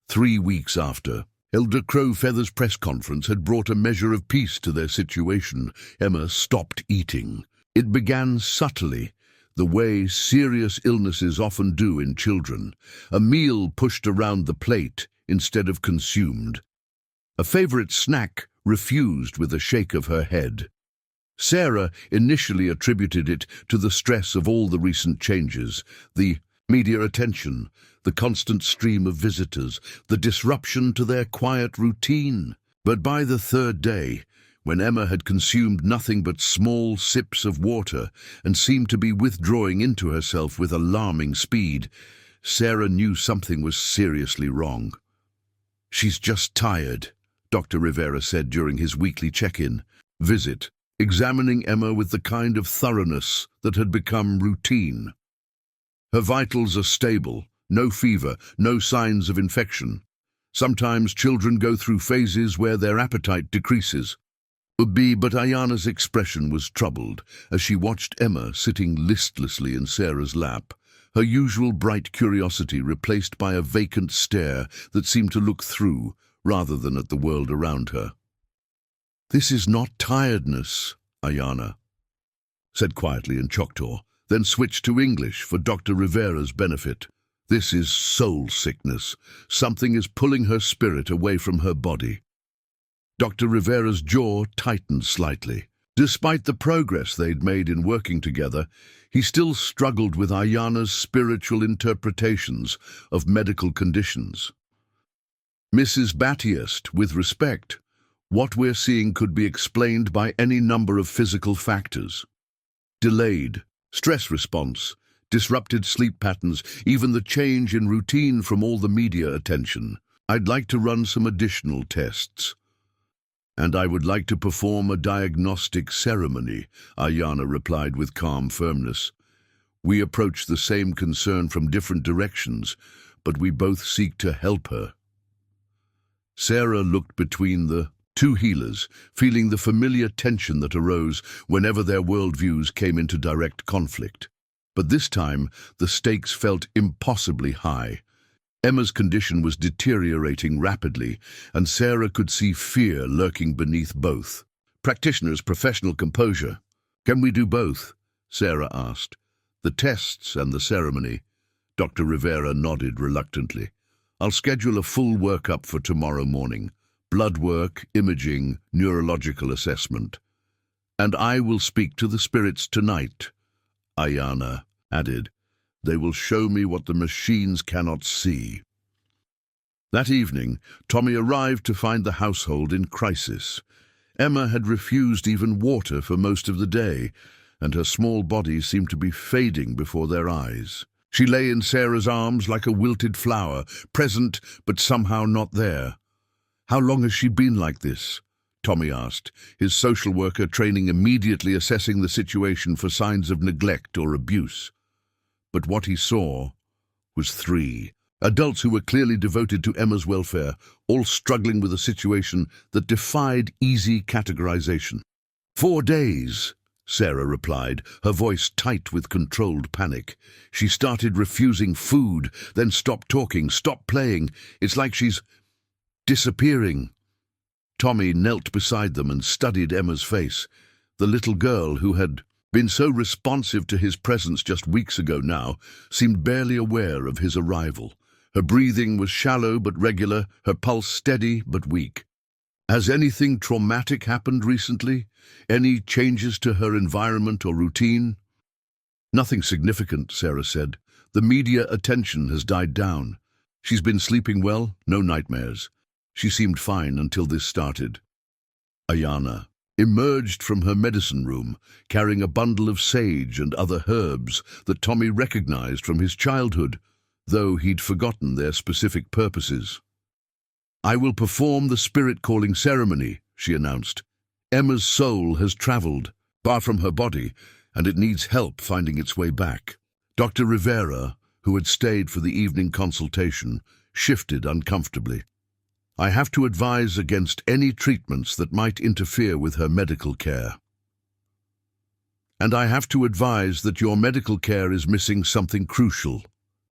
3 weeks after, Elder Crowfeather's press conference had brought a measure of peace to their situation. Emma stopped eating. It began subtly, the way serious illnesses often do in children. A meal pushed around the plate instead of consumed. A favorite snack refused with a shake of her head. Sarah initially attributed it to the stress of all the recent changes, the media attention, the constant stream of visitors, the disruption to their quiet routine. But by the third day, when Emma had consumed nothing but small sips of water and seemed to be withdrawing into herself with alarming speed, Sarah knew something was seriously wrong. "She's just tired," Dr. Rivera said during his weekly check-in visit, examining Emma with the kind of thoroughness that had become routine. "Her vitals are stable, no fever, no signs of infection. Sometimes children go through phases where their appetite decreases." But Aiyana's expression was troubled as she watched Emma sitting listlessly in Sarah's lap, her usual bright curiosity replaced by a vacant stare that seemed to look through rather than at the world around her. "This is not tiredness," Aiyana said quietly in Choctaw, then switched to English for Dr. Rivera's benefit. "This is soul sickness. Something is pulling her spirit away from her body." Dr. Rivera's jaw tightened slightly. Despite the progress they'd made in working together, he still struggled with Aiyana's spiritual interpretations of medical conditions. "Mrs. Battiest, with respect, what we're seeing could be explained by any number of physical factors. Delayed stress response, disrupted sleep patterns, even the change in routine from all the media attention. I'd like to run some additional tests. And I would like to perform a diagnostic ceremony," Aiyana replied with calm firmness. "We approach the same concern from different directions, but we both seek to help her." Sarah looked between the two healers, feeling the familiar tension that arose whenever their worldviews came into direct conflict. But this time, the stakes felt impossibly high. Emma's condition was deteriorating rapidly, and Sarah could see fear lurking beneath both. Practitioner's professional composure. "Can we do both?" Sarah asked. "The tests and the ceremony." Dr. Rivera nodded reluctantly. "I'll schedule a full workup for tomorrow morning. Blood work, imaging, neurological assessment. And I will speak to the spirits tonight," Aiyana added. "They will show me what the machines cannot see." That evening, Tommy arrived to find the household in crisis. Emma had refused even water for most of the day, and her small body seemed to be fading before their eyes. She lay in Sarah's arms like a wilted flower, present but somehow not there. "How long has she been like this?" Tommy asked, his social worker training immediately assessing the situation for signs of neglect or abuse. But what he saw was 3 adults who were clearly devoted to Emma's welfare, all struggling with a situation that defied easy categorization. 4 days, Sarah replied, her voice tight with controlled panic. She started refusing food, then stopped talking, stopped playing. It's like she's disappearing. Tommy knelt beside them and studied Emma's face. The little girl who had been so responsive to his presence just weeks ago now seemed barely aware of his arrival. Her breathing was shallow but regular, her pulse steady but weak. Has anything traumatic happened recently? Any changes to her environment or routine? Nothing significant, Sarah said. The media attention has died down. She's been sleeping well, no nightmares. She seemed fine until this started. Aiyana emerged from her medicine room, carrying a bundle of sage and other herbs that Tommy recognized from his childhood, though he'd forgotten their specific purposes. I will perform the spirit-calling ceremony, she announced. Emma's soul has traveled far from her body, and it needs help finding its way back. Dr. Rivera, who had stayed for the evening consultation, shifted uncomfortably. I have to advise against any treatments that might interfere with her medical care. And I have to advise that your medical care is missing something crucial.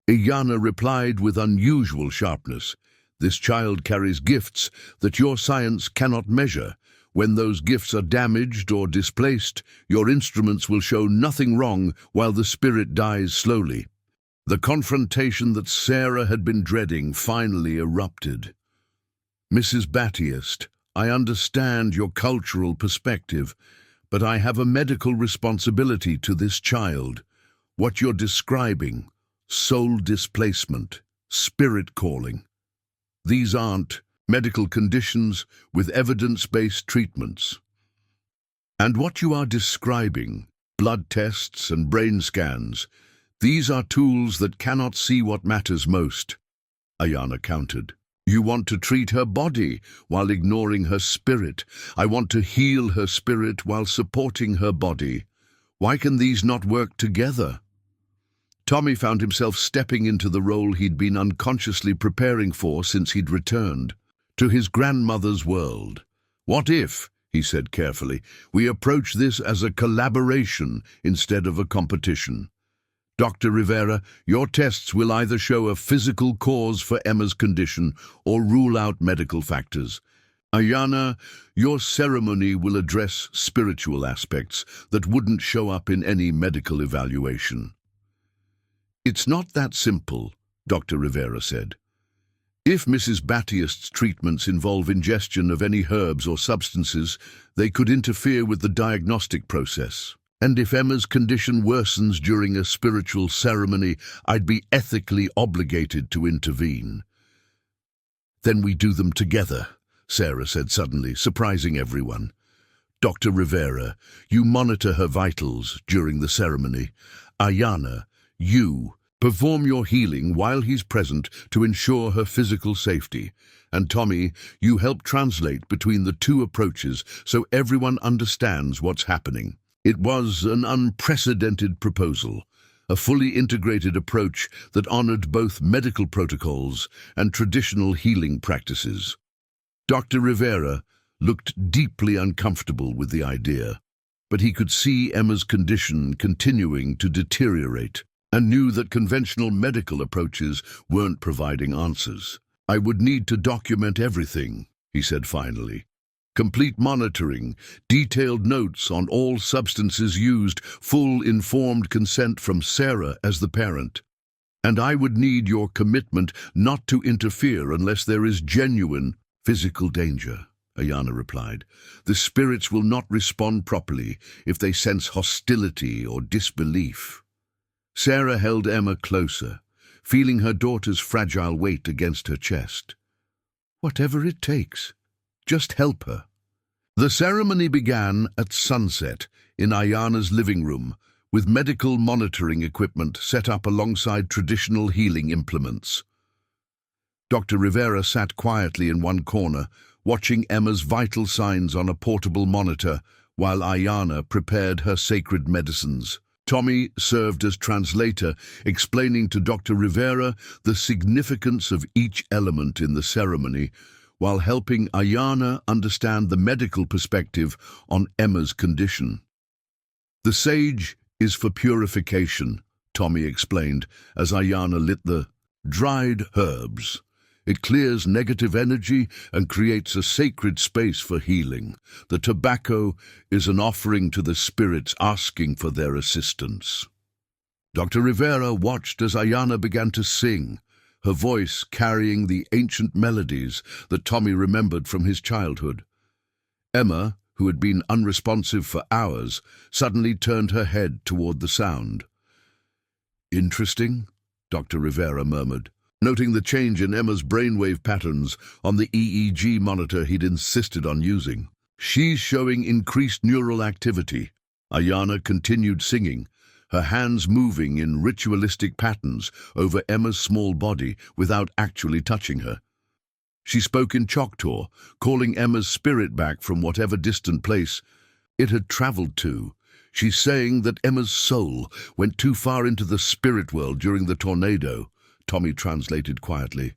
Aiyana replied with unusual sharpness. This child carries gifts that your science cannot measure. When those gifts are damaged or displaced, your instruments will show nothing wrong while the spirit dies slowly. The confrontation that Sarah had been dreading finally erupted. Mrs. Battiest, I understand your cultural perspective, but I have a medical responsibility to this child. What you're describing, soul displacement, spirit calling, these aren't medical conditions with evidence-based treatments. And what you are describing, blood tests and brain scans, these are tools that cannot see what matters most, Aiyana countered. You want to treat her body while ignoring her spirit. I want to heal her spirit while supporting her body. Why can these not work together? Tommy found himself stepping into the role he'd been unconsciously preparing for since he'd returned to his grandmother's world. What if, he said carefully, we approach this as a collaboration instead of a competition? Dr. Rivera, your tests will either show a physical cause for Emma's condition or rule out medical factors. Aiyana, your ceremony will address spiritual aspects that wouldn't show up in any medical evaluation. It's not that simple, Dr. Rivera said. If Mrs. Battiest's treatments involve ingestion of any herbs or substances, they could interfere with the diagnostic process. And if Emma's condition worsens during a spiritual ceremony, I'd be ethically obligated to intervene. Then we do them together, Sarah said suddenly, surprising everyone. Dr. Rivera, you monitor her vitals during the ceremony. Aiyana, you perform your healing while he's present to ensure her physical safety. And Tommy, you help translate between the two approaches so everyone understands what's happening. It was an unprecedented proposal, a fully integrated approach that honored both medical protocols and traditional healing practices. Dr. Rivera looked deeply uncomfortable with the idea, but he could see Emma's condition continuing to deteriorate and knew that conventional medical approaches weren't providing answers. I would need to document everything, he said finally. Complete monitoring, detailed notes on all substances used, full informed consent from Sarah as the parent. And I would need your commitment not to interfere unless there is genuine physical danger, Aiyana replied. The spirits will not respond properly if they sense hostility or disbelief. Sarah held Emma closer, feeling her daughter's fragile weight against her chest. Whatever it takes, just help her. The ceremony began at sunset in Aiyana's living room, with medical monitoring equipment set up alongside traditional healing implements. Dr. Rivera sat quietly in one corner, watching Emma's vital signs on a portable monitor, while Aiyana prepared her sacred medicines. Tommy served as translator, explaining to Dr. Rivera the significance of each element in the ceremony, while helping Aiyana understand the medical perspective on Emma's condition. The sage is for purification, Tommy explained, as Aiyana lit the dried herbs. It clears negative energy and creates a sacred space for healing. The tobacco is an offering to the spirits asking for their assistance. Dr. Rivera watched as Aiyana began to sing, her voice carrying the ancient melodies that Tommy remembered from his childhood. Emma, who had been unresponsive for hours, suddenly turned her head toward the sound. Interesting, Dr. Rivera murmured, noting the change in Emma's brainwave patterns on the EEG monitor he'd insisted on using. She's showing increased neural activity. Aiyana continued singing, her hands moving in ritualistic patterns over Emma's small body without actually touching her. She spoke in Choctaw, calling Emma's spirit back from whatever distant place it had traveled to. She's saying that Emma's soul went too far into the spirit world during the tornado, Tommy translated quietly.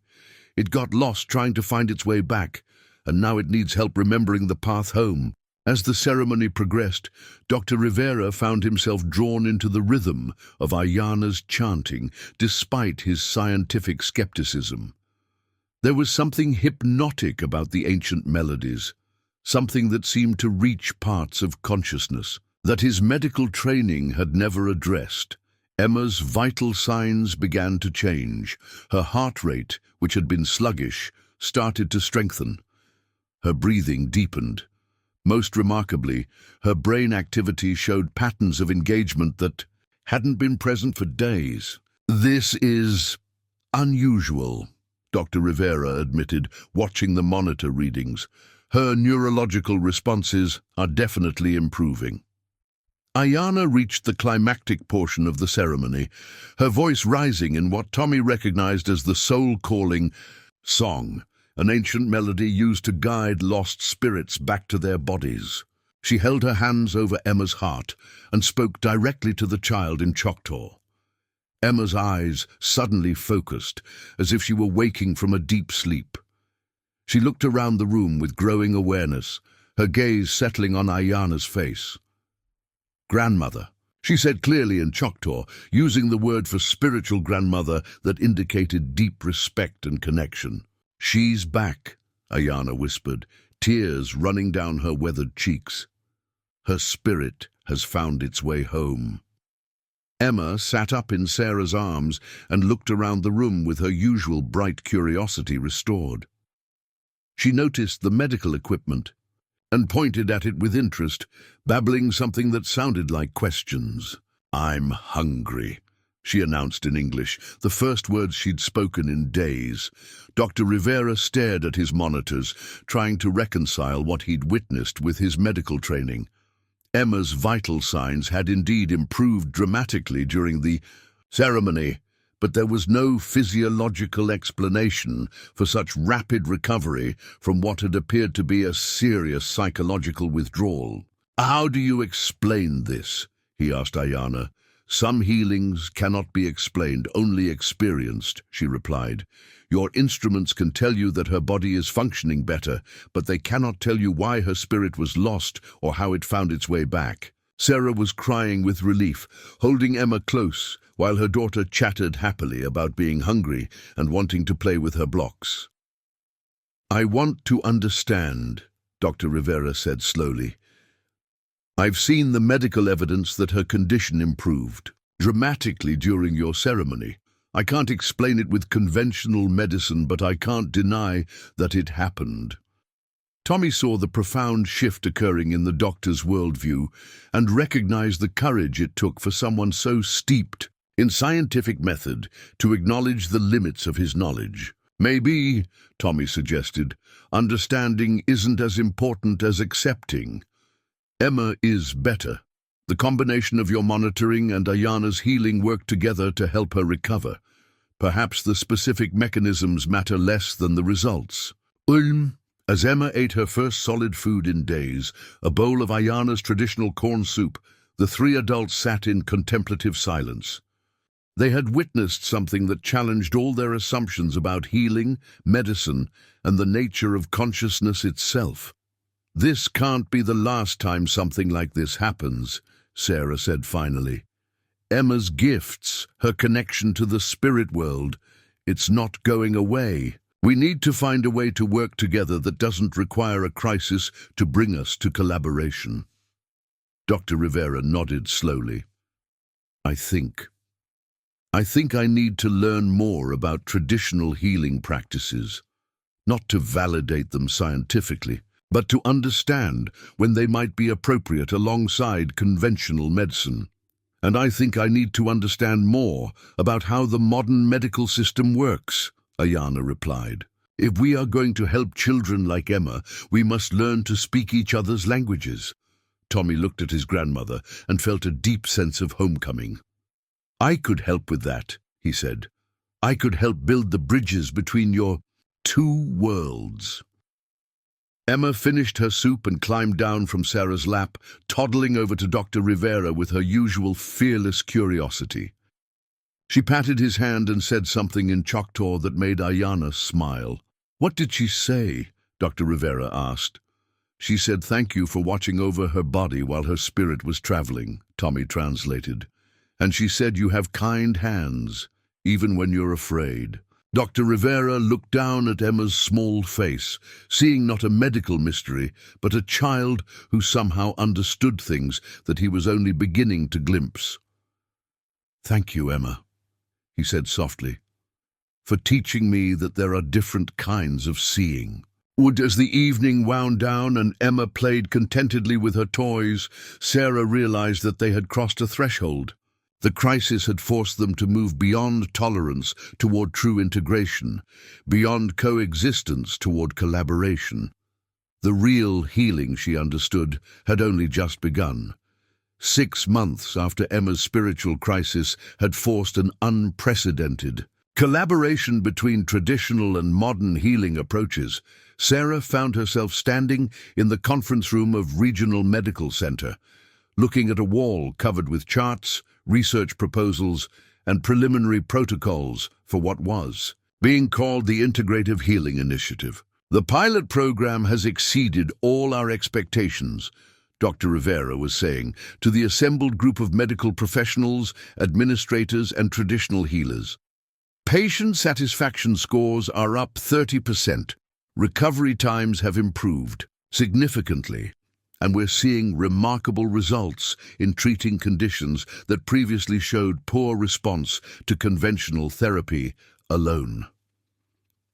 It got lost trying to find its way back, and now it needs help remembering the path home. As the ceremony progressed, Dr. Rivera found himself drawn into the rhythm of Aiyana's chanting, despite his scientific skepticism. There was something hypnotic about the ancient melodies, something that seemed to reach parts of consciousness that his medical training had never addressed. Emma's vital signs began to change. Her heart rate, which had been sluggish, started to strengthen. Her breathing deepened. Most remarkably, her brain activity showed patterns of engagement that hadn't been present for days. "This is unusual," Dr. Rivera admitted, watching the monitor readings. "Her neurological responses are definitely improving." Aiyana reached the climactic portion of the ceremony, her voice rising in what Tommy recognized as the soul-calling song, an ancient melody used to guide lost spirits back to their bodies. She held her hands over Emma's heart and spoke directly to the child in Choctaw. Emma's eyes suddenly focused, as if she were waking from a deep sleep. She looked around the room with growing awareness, her gaze settling on Aiyana's face. "Grandmother," she said clearly in Choctaw, using the word for spiritual grandmother that indicated deep respect and connection. "She's back," Aiyana whispered, tears running down her weathered cheeks. "Her spirit has found its way home." Emma sat up in Sarah's arms and looked around the room with her usual bright curiosity restored. She noticed the medical equipment and pointed at it with interest, babbling something that sounded like questions. "I'm hungry," she announced in English, the first words she'd spoken in days. Dr. Rivera stared at his monitors, trying to reconcile what he'd witnessed with his medical training. Emma's vital signs had indeed improved dramatically during the ceremony, but there was no physiological explanation for such rapid recovery from what had appeared to be a serious psychological withdrawal. "How do you explain this?" he asked Aiyana. "Some healings cannot be explained, only experienced," she replied. "Your instruments can tell you that her body is functioning better, but they cannot tell you why her spirit was lost or how it found its way back." Sarah was crying with relief, holding Emma close, while her daughter chattered happily about being hungry and wanting to play with her blocks. "I want to understand," Dr. Rivera said slowly. "I've seen the medical evidence that her condition improved dramatically during your ceremony. I can't explain it with conventional medicine, but I can't deny that it happened." Tommy saw the profound shift occurring in the doctor's worldview and recognized the courage it took for someone so steeped in scientific method to acknowledge the limits of his knowledge. "Maybe," Tommy suggested, "understanding isn't as important as accepting. Emma is better. The combination of your monitoring and Aiyana's healing work together to help her recover. Perhaps the specific mechanisms matter less than the results." As Emma ate her first solid food in days, a bowl of Aiyana's traditional corn soup, the three adults sat in contemplative silence. They had witnessed something that challenged all their assumptions about healing, medicine, and the nature of consciousness itself. "This can't be the last time something like this happens," Sarah said finally. "Emma's gifts, her connection to the spirit world, it's not going away. We need to find a way to work together that doesn't require a crisis to bring us to collaboration." Dr. Rivera nodded slowly. I think I need to learn more about traditional healing practices, not to validate them scientifically, but to understand when they might be appropriate alongside conventional medicine. And I think I need to understand more about how the modern medical system works," Aiyana replied. "If we are going to help children like Emma, we must learn to speak each other's languages." Tommy looked at his grandmother and felt a deep sense of homecoming. "I could help with that," he said. "I could help build the bridges between your two worlds." Emma finished her soup and climbed down from Sarah's lap, toddling over to Dr. Rivera with her usual fearless curiosity. She patted his hand and said something in Choctaw that made Aiyana smile. "What did she say?" Dr. Rivera asked. "She said thank you for watching over her body while her spirit was traveling," Tommy translated. "And she said you have kind hands, even when you're afraid." Dr. Rivera looked down at Emma's small face, seeing not a medical mystery, but a child who somehow understood things that he was only beginning to glimpse. "Thank you, Emma," he said softly, "for teaching me that there are different kinds of seeing." As the evening wound down and Emma played contentedly with her toys, Sarah realized that they had crossed a threshold. The crisis had forced them to move beyond tolerance toward true integration, beyond coexistence toward collaboration. The real healing, she understood, had only just begun. 6 months after Emma's spiritual crisis had forced an unprecedented collaboration between traditional and modern healing approaches, Sarah found herself standing in the conference room of Regional Medical Center, looking at a wall covered with charts, research proposals, and preliminary protocols for what was being called the Integrative Healing Initiative. "The pilot program has exceeded all our expectations," Dr. Rivera was saying to the assembled group of medical professionals, administrators, and traditional healers. "Patient satisfaction scores are up 30%. Recovery times have improved significantly, and we're seeing remarkable results in treating conditions that previously showed poor response to conventional therapy alone."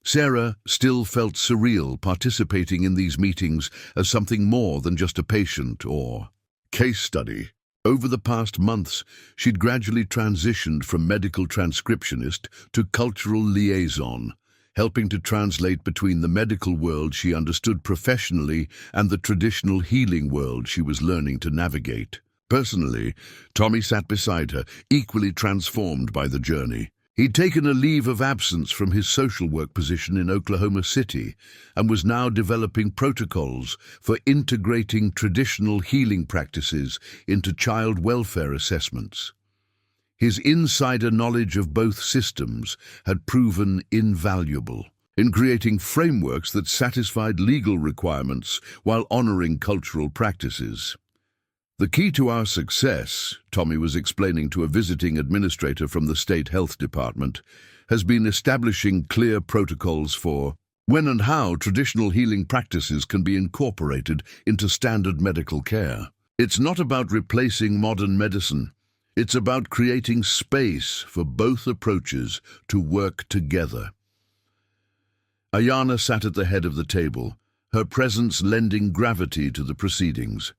Sarah still felt surreal participating in these meetings as something more than just a patient or case study. Over the past months, she'd gradually transitioned from medical transcriptionist to cultural liaison, helping to translate between the medical world she understood professionally and the traditional healing world she was learning to navigate. Personally, Tommy sat beside her, equally transformed by the journey. He'd taken a leave of absence from his social work position in Oklahoma City and was now developing protocols for integrating traditional healing practices into child welfare assessments. His insider knowledge of both systems had proven invaluable in creating frameworks that satisfied legal requirements while honoring cultural practices. "The key to our success," Tommy was explaining to a visiting administrator from the State Health Department, "has been establishing clear protocols for when and how traditional healing practices can be incorporated into standard medical care. It's not about replacing modern medicine. It's about creating space for both approaches to work together." Aiyana sat at the head of the table, her presence lending gravity to the proceedings.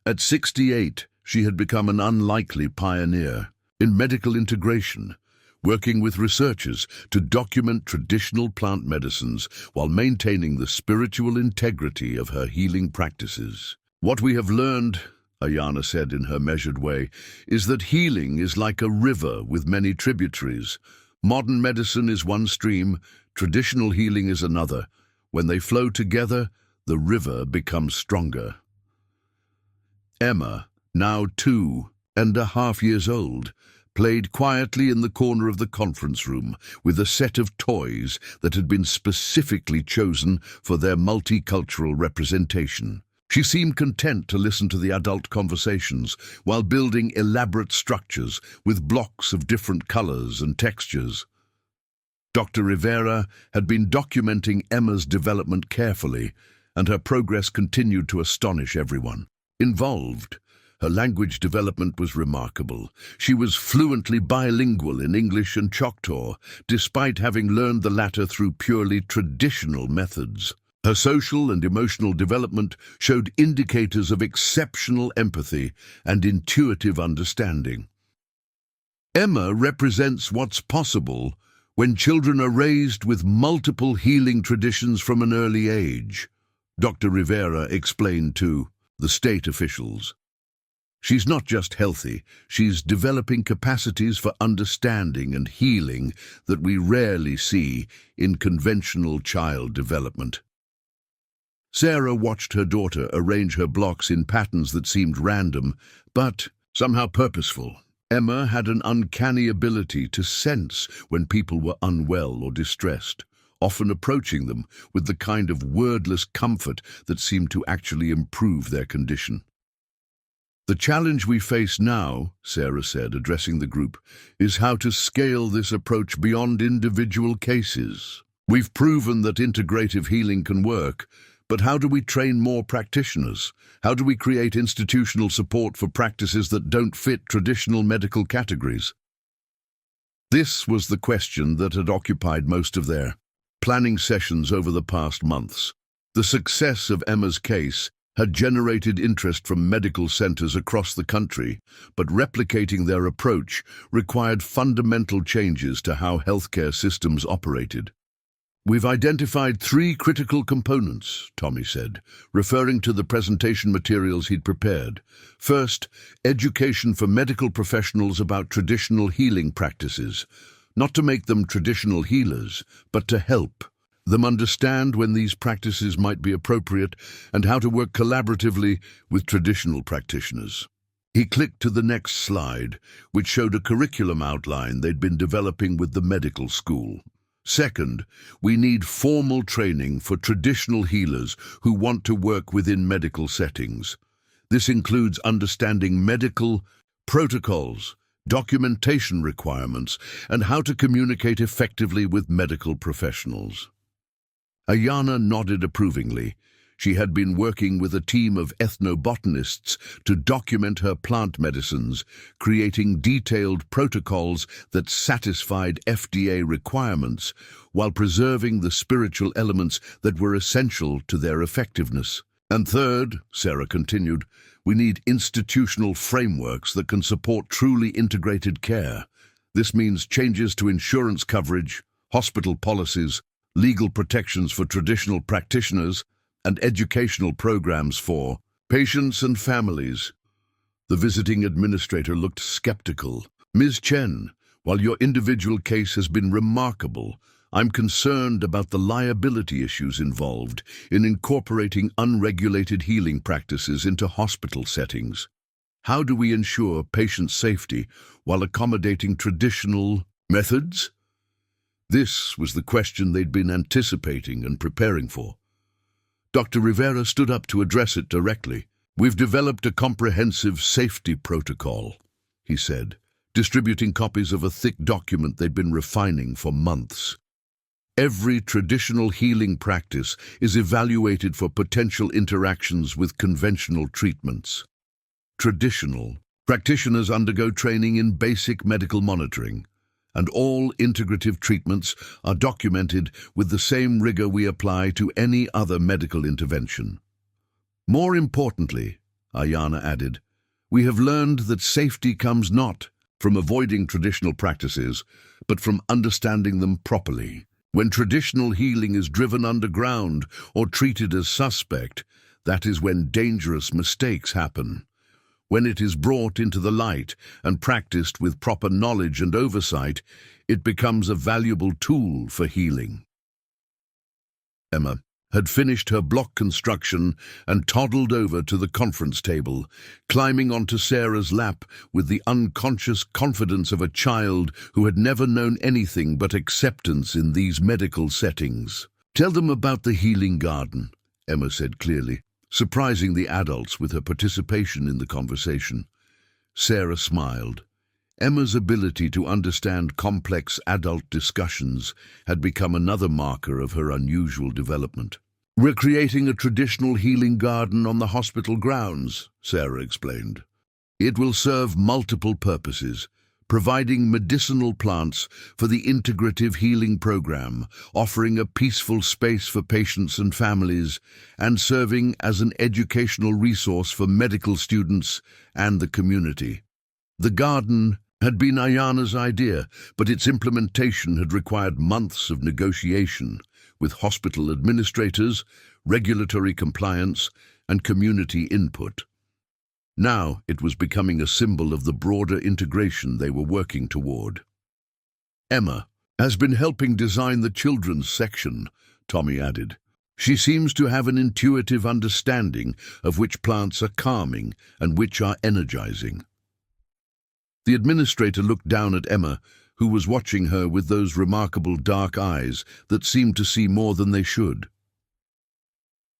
At 68, she had become an unlikely pioneer in medical integration, working with researchers to document traditional plant medicines while maintaining the spiritual integrity of her healing practices. "What we have learned," Aiyana said in her measured way, "is that healing is like a river with many tributaries. Modern medicine is one stream, traditional healing is another. When they flow together, the river becomes stronger." Emma, now 2.5 years old, played quietly in the corner of the conference room with a set of toys that had been specifically chosen for their multicultural representation. She seemed content to listen to the adult conversations while building elaborate structures with blocks of different colors and textures. Dr. Rivera had been documenting Emma's development carefully, and her progress continued to astonish everyone involved. Her language development was remarkable. She was fluently bilingual in English and Choctaw, despite having learned the latter through purely traditional methods. Her social and emotional development showed indicators of exceptional empathy and intuitive understanding. Emma represents what's possible when children are raised with multiple healing traditions from an early age, Dr. Rivera explained to the state officials. She's not just healthy, she's developing capacities for understanding and healing that we rarely see in conventional child development. Sarah watched her daughter arrange her blocks in patterns that seemed random, but somehow purposeful. Emma had an uncanny ability to sense when people were unwell or distressed, often approaching them with the kind of wordless comfort that seemed to actually improve their condition. The challenge we face now, Sarah said, addressing the group, is how to scale this approach beyond individual cases. We've proven that integrative healing can work, but how do we train more practitioners? How do we create institutional support for practices that don't fit traditional medical categories? This was the question that had occupied most of their planning sessions over the past months. The success of Emma's case had generated interest from medical centers across the country, but replicating their approach required fundamental changes to how healthcare systems operated. We've identified 3 critical components, Tommy said, referring to the presentation materials he'd prepared. First, education for medical professionals about traditional healing practices, not to make them traditional healers, but to help them understand when these practices might be appropriate and how to work collaboratively with traditional practitioners. He clicked to the next slide, which showed a curriculum outline they'd been developing with the medical school. Second, we need formal training for traditional healers who want to work within medical settings. This includes understanding medical protocols, documentation requirements, and how to communicate effectively with medical professionals. Aiyana nodded approvingly. She had been working with a team of ethnobotanists to document her plant medicines, creating detailed protocols that satisfied FDA requirements while preserving the spiritual elements that were essential to their effectiveness. And third, Sarah continued, we need institutional frameworks that can support truly integrated care. This means changes to insurance coverage, hospital policies, legal protections for traditional practitioners, and educational programs for patients and families. The visiting administrator looked skeptical. Ms. Chen, while your individual case has been remarkable, I'm concerned about the liability issues involved in incorporating unregulated healing practices into hospital settings. How do we ensure patient safety while accommodating traditional methods? This was the question they'd been anticipating and preparing for. Dr. Rivera stood up to address it directly. We've developed a comprehensive safety protocol, he said, distributing copies of a thick document they'd been refining for months. Every traditional healing practice is evaluated for potential interactions with conventional treatments. Traditional practitioners undergo training in basic medical monitoring, and all integrative treatments are documented with the same rigor we apply to any other medical intervention. More importantly, Aiyana added, we have learned that safety comes not from avoiding traditional practices, but from understanding them properly. When traditional healing is driven underground or treated as suspect, that is when dangerous mistakes happen. When it is brought into the light and practiced with proper knowledge and oversight, it becomes a valuable tool for healing. Emma had finished her block construction and toddled over to the conference table, climbing onto Sarah's lap with the unconscious confidence of a child who had never known anything but acceptance in these medical settings. Tell them about the healing garden, Emma said clearly, surprising the adults with her participation in the conversation. Sarah smiled. Emma's ability to understand complex adult discussions had become another marker of her unusual development. We're creating a traditional healing garden on the hospital grounds, Sarah explained. It will serve multiple purposes, providing medicinal plants for the integrative healing program, offering a peaceful space for patients and families, and serving as an educational resource for medical students and the community. The garden had been Aiyana's idea, but its implementation had required months of negotiation with hospital administrators, regulatory compliance, and community input. Now it was becoming a symbol of the broader integration they were working toward. Emma has been helping design the children's section, Tommy added. She seems to have an intuitive understanding of which plants are calming and which are energizing. The administrator looked down at Emma, who was watching her with those remarkable dark eyes that seemed to see more than they should.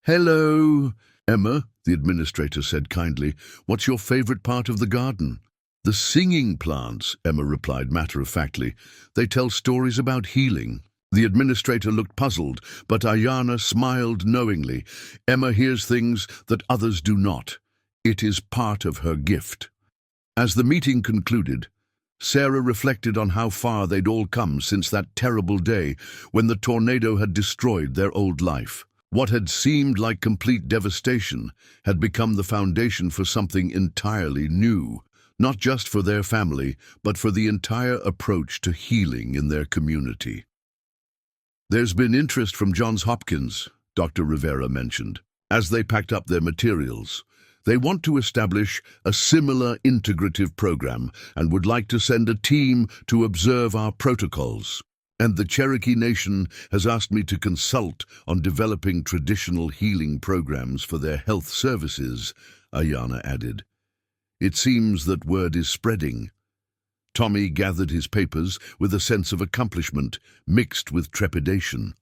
Hello, "Emma," the administrator said kindly, "what's your favorite part of the garden?" "The singing plants," Emma replied matter-of-factly. "They tell stories about healing." The administrator looked puzzled, but Aiyana smiled knowingly. "Emma hears things that others do not. It is part of her gift." As the meeting concluded, Sarah reflected on how far they'd all come since that terrible day when the tornado had destroyed their old life. What had seemed like complete devastation had become the foundation for something entirely new, not just for their family, but for the entire approach to healing in their community. "There's been interest from Johns Hopkins," Dr. Rivera mentioned, as they packed up their materials. "They want to establish a similar integrative program and would like to send a team to observe our protocols. And the Cherokee Nation has asked me to consult on developing traditional healing programs for their health services," Aiyana added. "It seems that word is spreading." Tommy gathered his papers with a sense of accomplishment mixed with trepidation.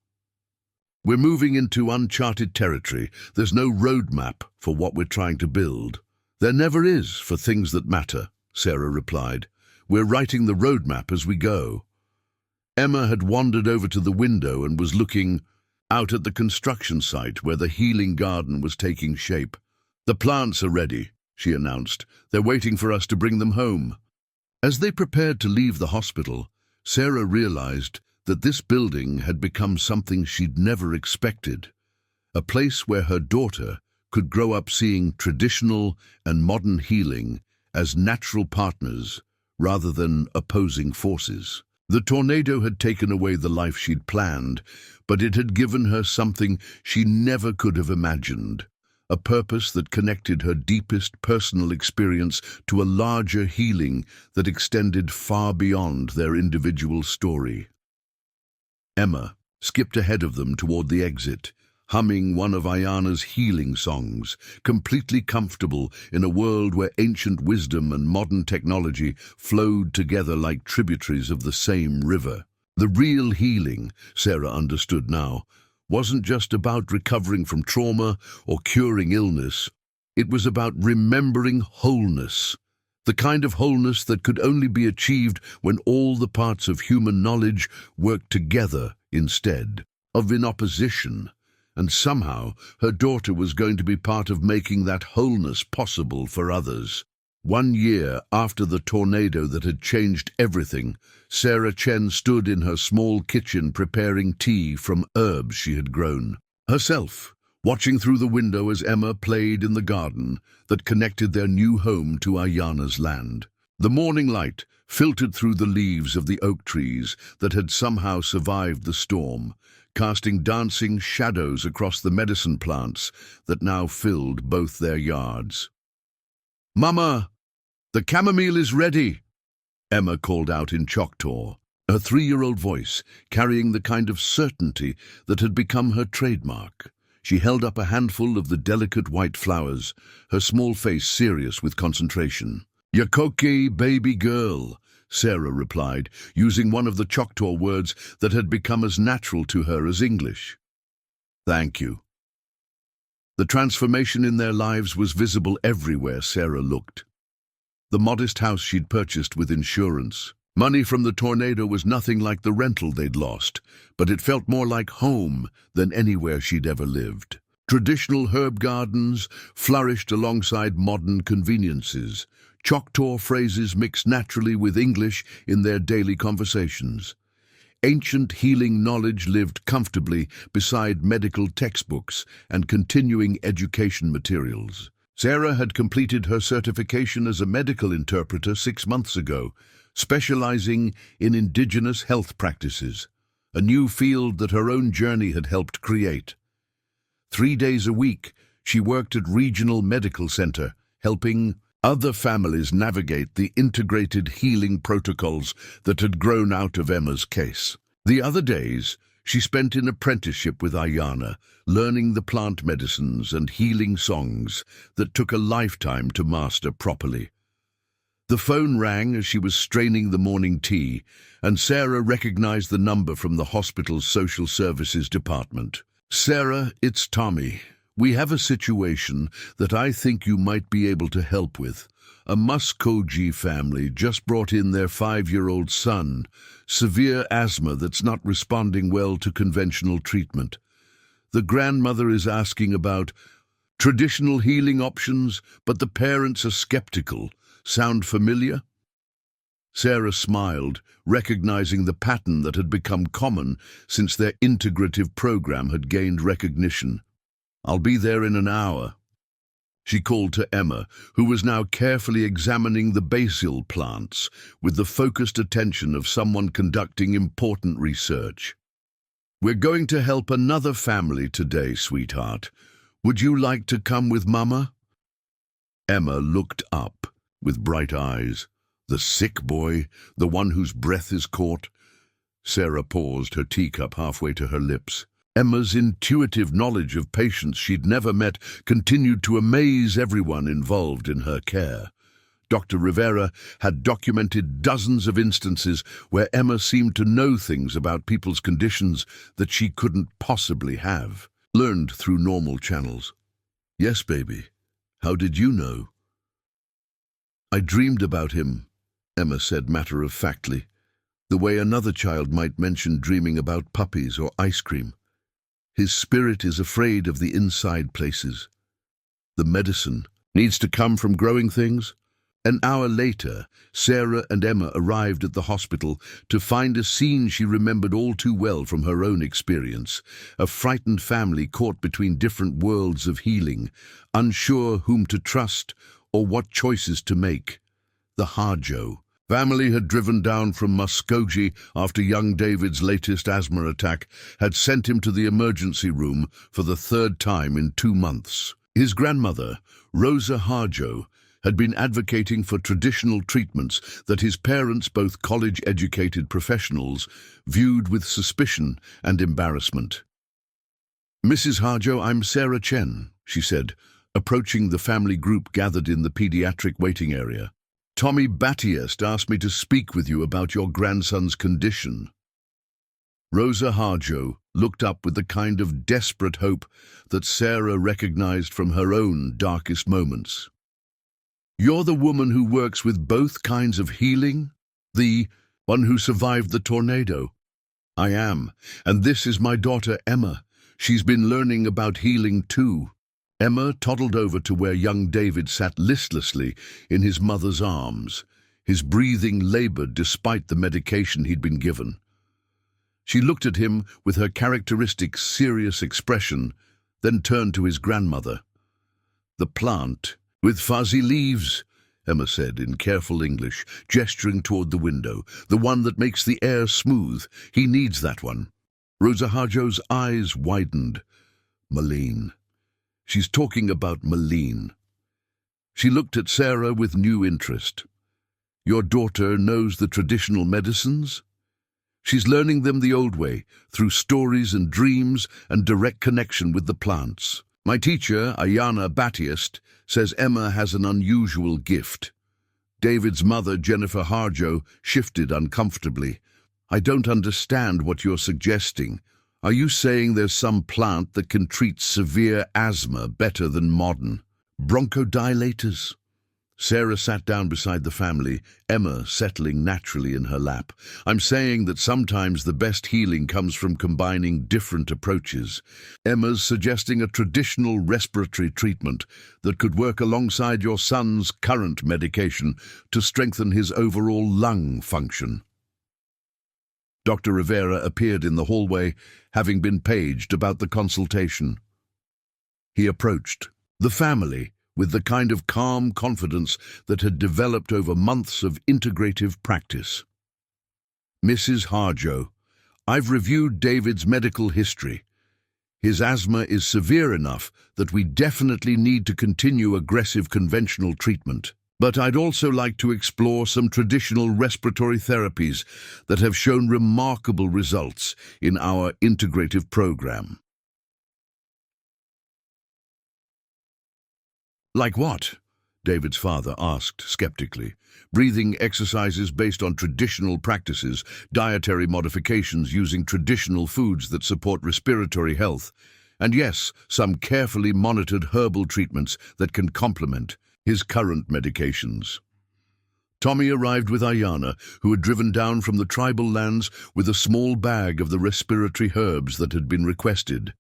"We're moving into uncharted territory. There's no roadmap for what we're trying to build." "There never is for things that matter," Sarah replied. "We're writing the roadmap as we go." Emma had wandered over to the window and was looking out at the construction site where the healing garden was taking shape. "The plants are ready," she announced. "They're waiting for us to bring them home." As they prepared to leave the hospital, Sarah realized that this building had become something she'd never expected, a place where her daughter could grow up seeing traditional and modern healing as natural partners rather than opposing forces. The tornado had taken away the life she'd planned, but it had given her something she never could have imagined, a purpose that connected her deepest personal experience to a larger healing that extended far beyond their individual story. Emma skipped ahead of them toward the exit, humming one of Aiyana's healing songs, completely comfortable in a world where ancient wisdom and modern technology flowed together like tributaries of the same river. The real healing, Sarah understood now, wasn't just about recovering from trauma or curing illness. It was about remembering wholeness, the kind of wholeness that could only be achieved when all the parts of human knowledge worked together instead of in opposition. And somehow her daughter was going to be part of making that wholeness possible for others. 1 year after the tornado that had changed everything, Sarah Chen stood in her small kitchen preparing tea from herbs she had grown. Herself, watching through the window as Emma played in the garden that connected their new home to Aiyana's land. The morning light filtered through the leaves of the oak trees that had somehow survived the storm, casting dancing shadows across the medicine plants that now filled both their yards. "Mama, the chamomile is ready," Emma called out in Choctaw, her 3-year-old voice carrying the kind of certainty that had become her trademark. She held up a handful of the delicate white flowers, her small face serious with concentration. "Yakoke, baby girl," Sarah replied, using one of the Choctaw words that had become as natural to her as English. "Thank you." The transformation in their lives was visible everywhere Sarah looked. The modest house she'd purchased with insurance. Money from the tornado was nothing like the rental they'd lost, but it felt more like home than anywhere she'd ever lived. Traditional herb gardens flourished alongside modern conveniences. Choctaw phrases mixed naturally with English in their daily conversations. Ancient healing knowledge lived comfortably beside medical textbooks and continuing education materials. Sarah had completed her certification as a medical interpreter 6 months ago, specializing in indigenous health practices, a new field that her own journey had helped create. 3 days a week, she worked at Regional Medical Center, helping other families navigate the integrated healing protocols that had grown out of Emma's case. The other days, she spent in apprenticeship with Aiyana, learning the plant medicines and healing songs that took a lifetime to master properly. The phone rang as she was straining the morning tea, and Sarah recognized the number from the hospital's social services department. "Sarah, it's Tommy. We have a situation that I think you might be able to help with. A Muskogee family just brought in their 5-year-old son, severe asthma that's not responding well to conventional treatment. The grandmother is asking about traditional healing options, but the parents are skeptical. Sound familiar? Sarah smiled, recognizing the pattern that had become common since their integrative program had gained recognition. I'll be there in an hour. She called to Emma, who was now carefully examining the basil plants with the focused attention of someone conducting important research. We're going to help another family today, sweetheart. Would you like to come with Mama? Emma looked up with bright eyes. The sick boy, the one whose breath is caught. Sarah paused, her teacup halfway to her lips. Emma's intuitive knowledge of patients she'd never met continued to amaze everyone involved in her care. Dr. Rivera had documented dozens of instances where Emma seemed to know things about people's conditions that she couldn't possibly have, learned through normal channels. Yes, baby. How did you know? I dreamed about him, Emma said matter-of-factly, the way another child might mention dreaming about puppies or ice cream. His spirit is afraid of the inside places. The medicine needs to come from growing things. An hour later, Sarah and Emma arrived at the hospital to find a scene she remembered all too well from her own experience. A frightened family caught between different worlds of healing, unsure whom to trust or what choices to make. The Harjo family had driven down from Muskogee after young David's latest asthma attack had sent him to the emergency room for the 3rd time in 2 months. His grandmother, Rosa Harjo, had been advocating for traditional treatments that his parents, both college-educated professionals, viewed with suspicion and embarrassment. Mrs. Harjo, I'm Sarah Chen, she said, approaching the family group gathered in the pediatric waiting area. Tommy Battiest asked me to speak with you about your grandson's condition. Rosa Harjo looked up with the kind of desperate hope that Sarah recognized from her own darkest moments. You're the woman who works with both kinds of healing? The one who survived the tornado? I am, and this is my daughter Emma. She's been learning about healing too. Emma toddled over to where young David sat listlessly in his mother's arms. His breathing labored despite the medication he'd been given. She looked at him with her characteristic serious expression, then turned to his grandmother. The plant with fuzzy leaves, Emma said in careful English, gesturing toward the window. The one that makes the air smooth. He needs that one. Rosa Harjo's eyes widened. Malene. She's talking about Malene. She looked at Sarah with new interest. Your daughter knows the traditional medicines? She's learning them the old way, through stories and dreams and direct connection with the plants. My teacher, Aiyana Battiest, says Emma has an unusual gift. David's mother, Jennifer Harjo, shifted uncomfortably. I don't understand what you're suggesting. Are you saying there's some plant that can treat severe asthma better than modern bronchodilators? Sarah sat down beside the family, Emma settling naturally in her lap. I'm saying that sometimes the best healing comes from combining different approaches. Emma's suggesting a traditional respiratory treatment that could work alongside your son's current medication to strengthen his overall lung function. Dr. Rivera appeared in the hallway, having been paged about the consultation. He approached the family with the kind of calm confidence that had developed over months of integrative practice. Mrs. Harjo, I've reviewed David's medical history. His asthma is severe enough that we definitely need to continue aggressive conventional treatment. But I'd also like to explore some traditional respiratory therapies that have shown remarkable results in our integrative program. Like what? David's father asked skeptically. Breathing exercises based on traditional practices, dietary modifications using traditional foods that support respiratory health. And yes, some carefully monitored herbal treatments that can complement his current medications. Tommy arrived with Aiyana, who had driven down from the tribal lands with a small bag of the respiratory herbs that had been requested.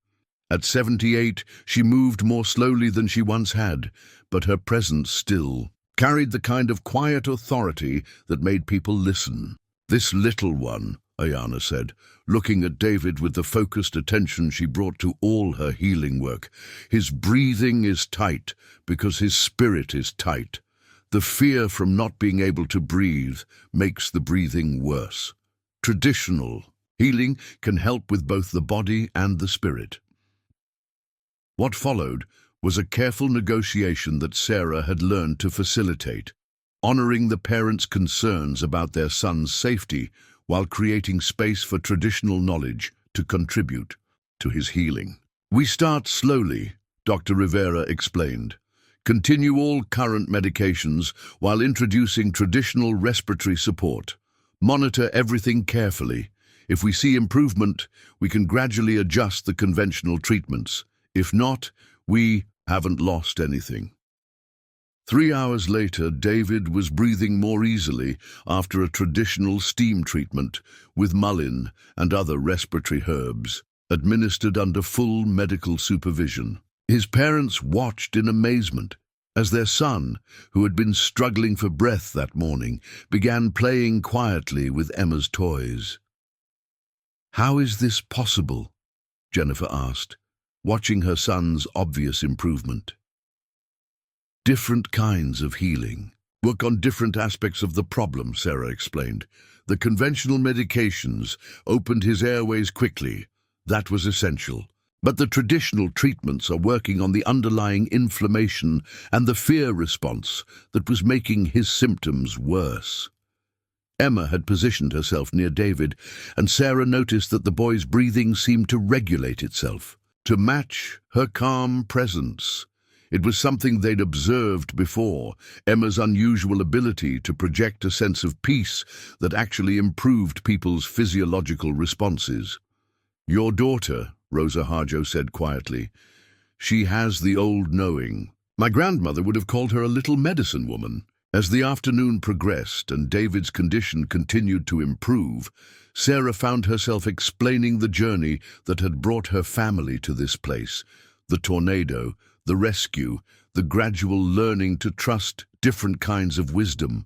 At 78, she moved more slowly than she once had, but her presence still carried the kind of quiet authority that made people listen. "This little one," Aiyana said, looking at David with the focused attention she brought to all her healing work. "His breathing is tight because his spirit is tight. The fear from not being able to breathe makes the breathing worse. Traditional healing can help with both the body and the spirit." What followed was a careful negotiation that Sarah had learned to facilitate, honoring the parents' concerns about their son's safety while creating space for traditional knowledge to contribute to his healing. "We start slowly," Dr. Rivera explained. "Continue all current medications while introducing traditional respiratory support. Monitor everything carefully. If we see improvement, we can gradually adjust the conventional treatments. If not, we haven't lost anything." 3 hours later, David was breathing more easily after a traditional steam treatment with mullein and other respiratory herbs, administered under full medical supervision. His parents watched in amazement as their son, who had been struggling for breath that morning, began playing quietly with Emma's toys. "How is this possible?" Jennifer asked, watching her son's obvious improvement. "Different kinds of healing work on different aspects of the problem," Sarah explained. "The conventional medications opened his airways quickly. That was essential. But the traditional treatments are working on the underlying inflammation and the fear response that was making his symptoms worse." Emma had positioned herself near David, and Sarah noticed that the boy's breathing seemed to regulate itself, to match her calm presence. It was something they'd observed before, Emma's unusual ability to project a sense of peace that actually improved people's physiological responses. "Your daughter," Rosa Harjo said quietly. "She has the old knowing. My grandmother would have called her a little medicine woman." As the afternoon progressed and David's condition continued to improve, Sarah found herself explaining the journey that had brought her family to this place. The tornado, the rescue, the gradual learning to trust different kinds of wisdom.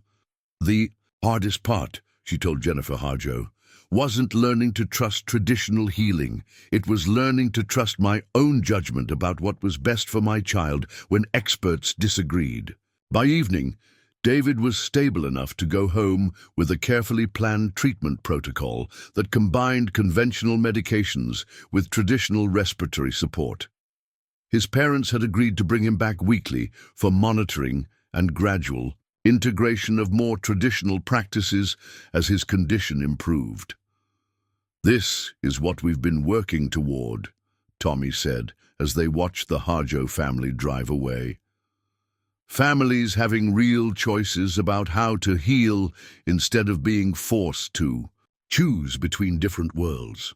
"The hardest part," she told Jennifer Harjo, "wasn't learning to trust traditional healing. It was learning to trust my own judgment about what was best for my child when experts disagreed." By evening, David was stable enough to go home with a carefully planned treatment protocol that combined conventional medications with traditional respiratory support. His parents had agreed to bring him back weekly for monitoring and gradual integration of more traditional practices as his condition improved. "This is what we've been working toward," Tommy said as they watched the Harjo family drive away. Families having real choices about how to heal instead of being forced to choose between different worlds.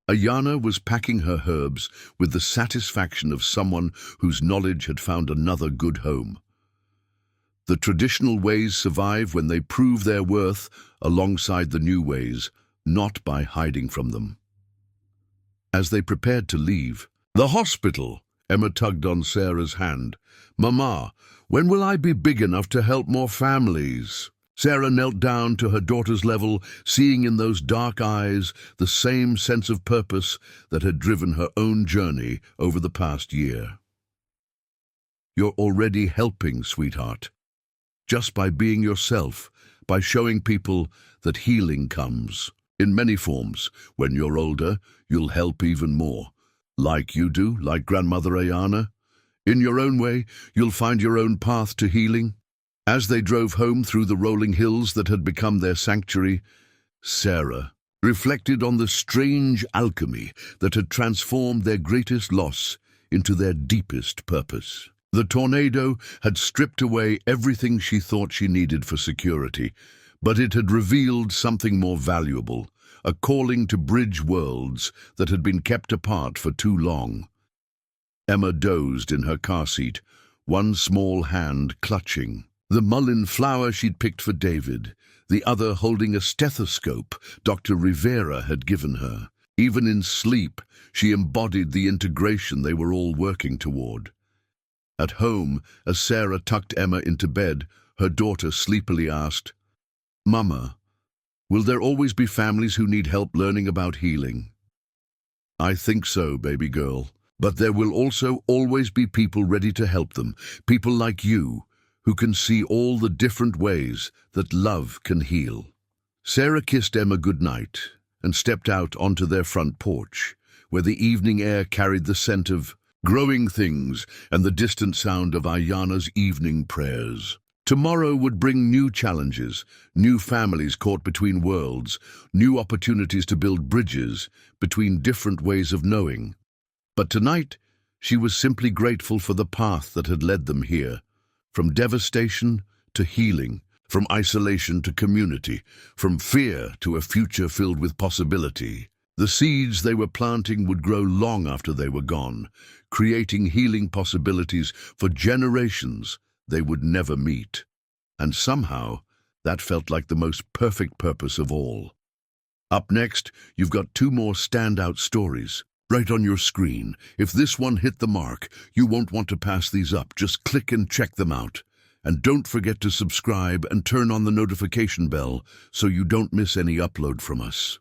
Aiyana was packing her herbs with the satisfaction of someone whose knowledge had found another good home. The traditional ways survive when they prove their worth alongside the new ways, not by hiding from them. As they prepared to leave, "The hospital," Emma tugged on Sarah's hand. "Mama, when will I be big enough to help more families?" Sarah knelt down to her daughter's level, seeing in those dark eyes the same sense of purpose that had driven her own journey over the past year. "You're already helping, sweetheart. Just by being yourself, by showing people that healing comes in many forms. When you're older, you'll help even more. Like you do, like Grandmother Aiyana. In your own way, you'll find your own path to healing." As they drove home through the rolling hills that had become their sanctuary, Sarah reflected on the strange alchemy that had transformed their greatest loss into their deepest purpose. The tornado had stripped away everything she thought she needed for security, but it had revealed something more valuable, a calling to bridge worlds that had been kept apart for too long. Emma dozed in her car seat, one small hand clutching the mullein flower she'd picked for David, the other holding a stethoscope Dr. Rivera had given her. Even in sleep, she embodied the integration they were all working toward. At home, as Sarah tucked Emma into bed, her daughter sleepily asked, "Mama, will there always be families who need help learning about healing?" "I think so, baby girl. But there will also always be people ready to help them, people like you, who can see all the different ways that love can heal." Sarah kissed Emma goodnight and stepped out onto their front porch, where the evening air carried the scent of growing things and the distant sound of Aiyana's evening prayers. Tomorrow would bring new challenges, new families caught between worlds, new opportunities to build bridges between different ways of knowing. But tonight, she was simply grateful for the path that had led them here, from devastation to healing, from isolation to community, from fear to a future filled with possibility. The seeds they were planting would grow long after they were gone, creating healing possibilities for generations they would never meet. And somehow, that felt like the most perfect purpose of all. Up next, you've got two more standout stories right on your screen. If this one hit the mark, you won't want to pass these up. Just click and check them out. And don't forget to subscribe and turn on the notification bell so you don't miss any upload from us.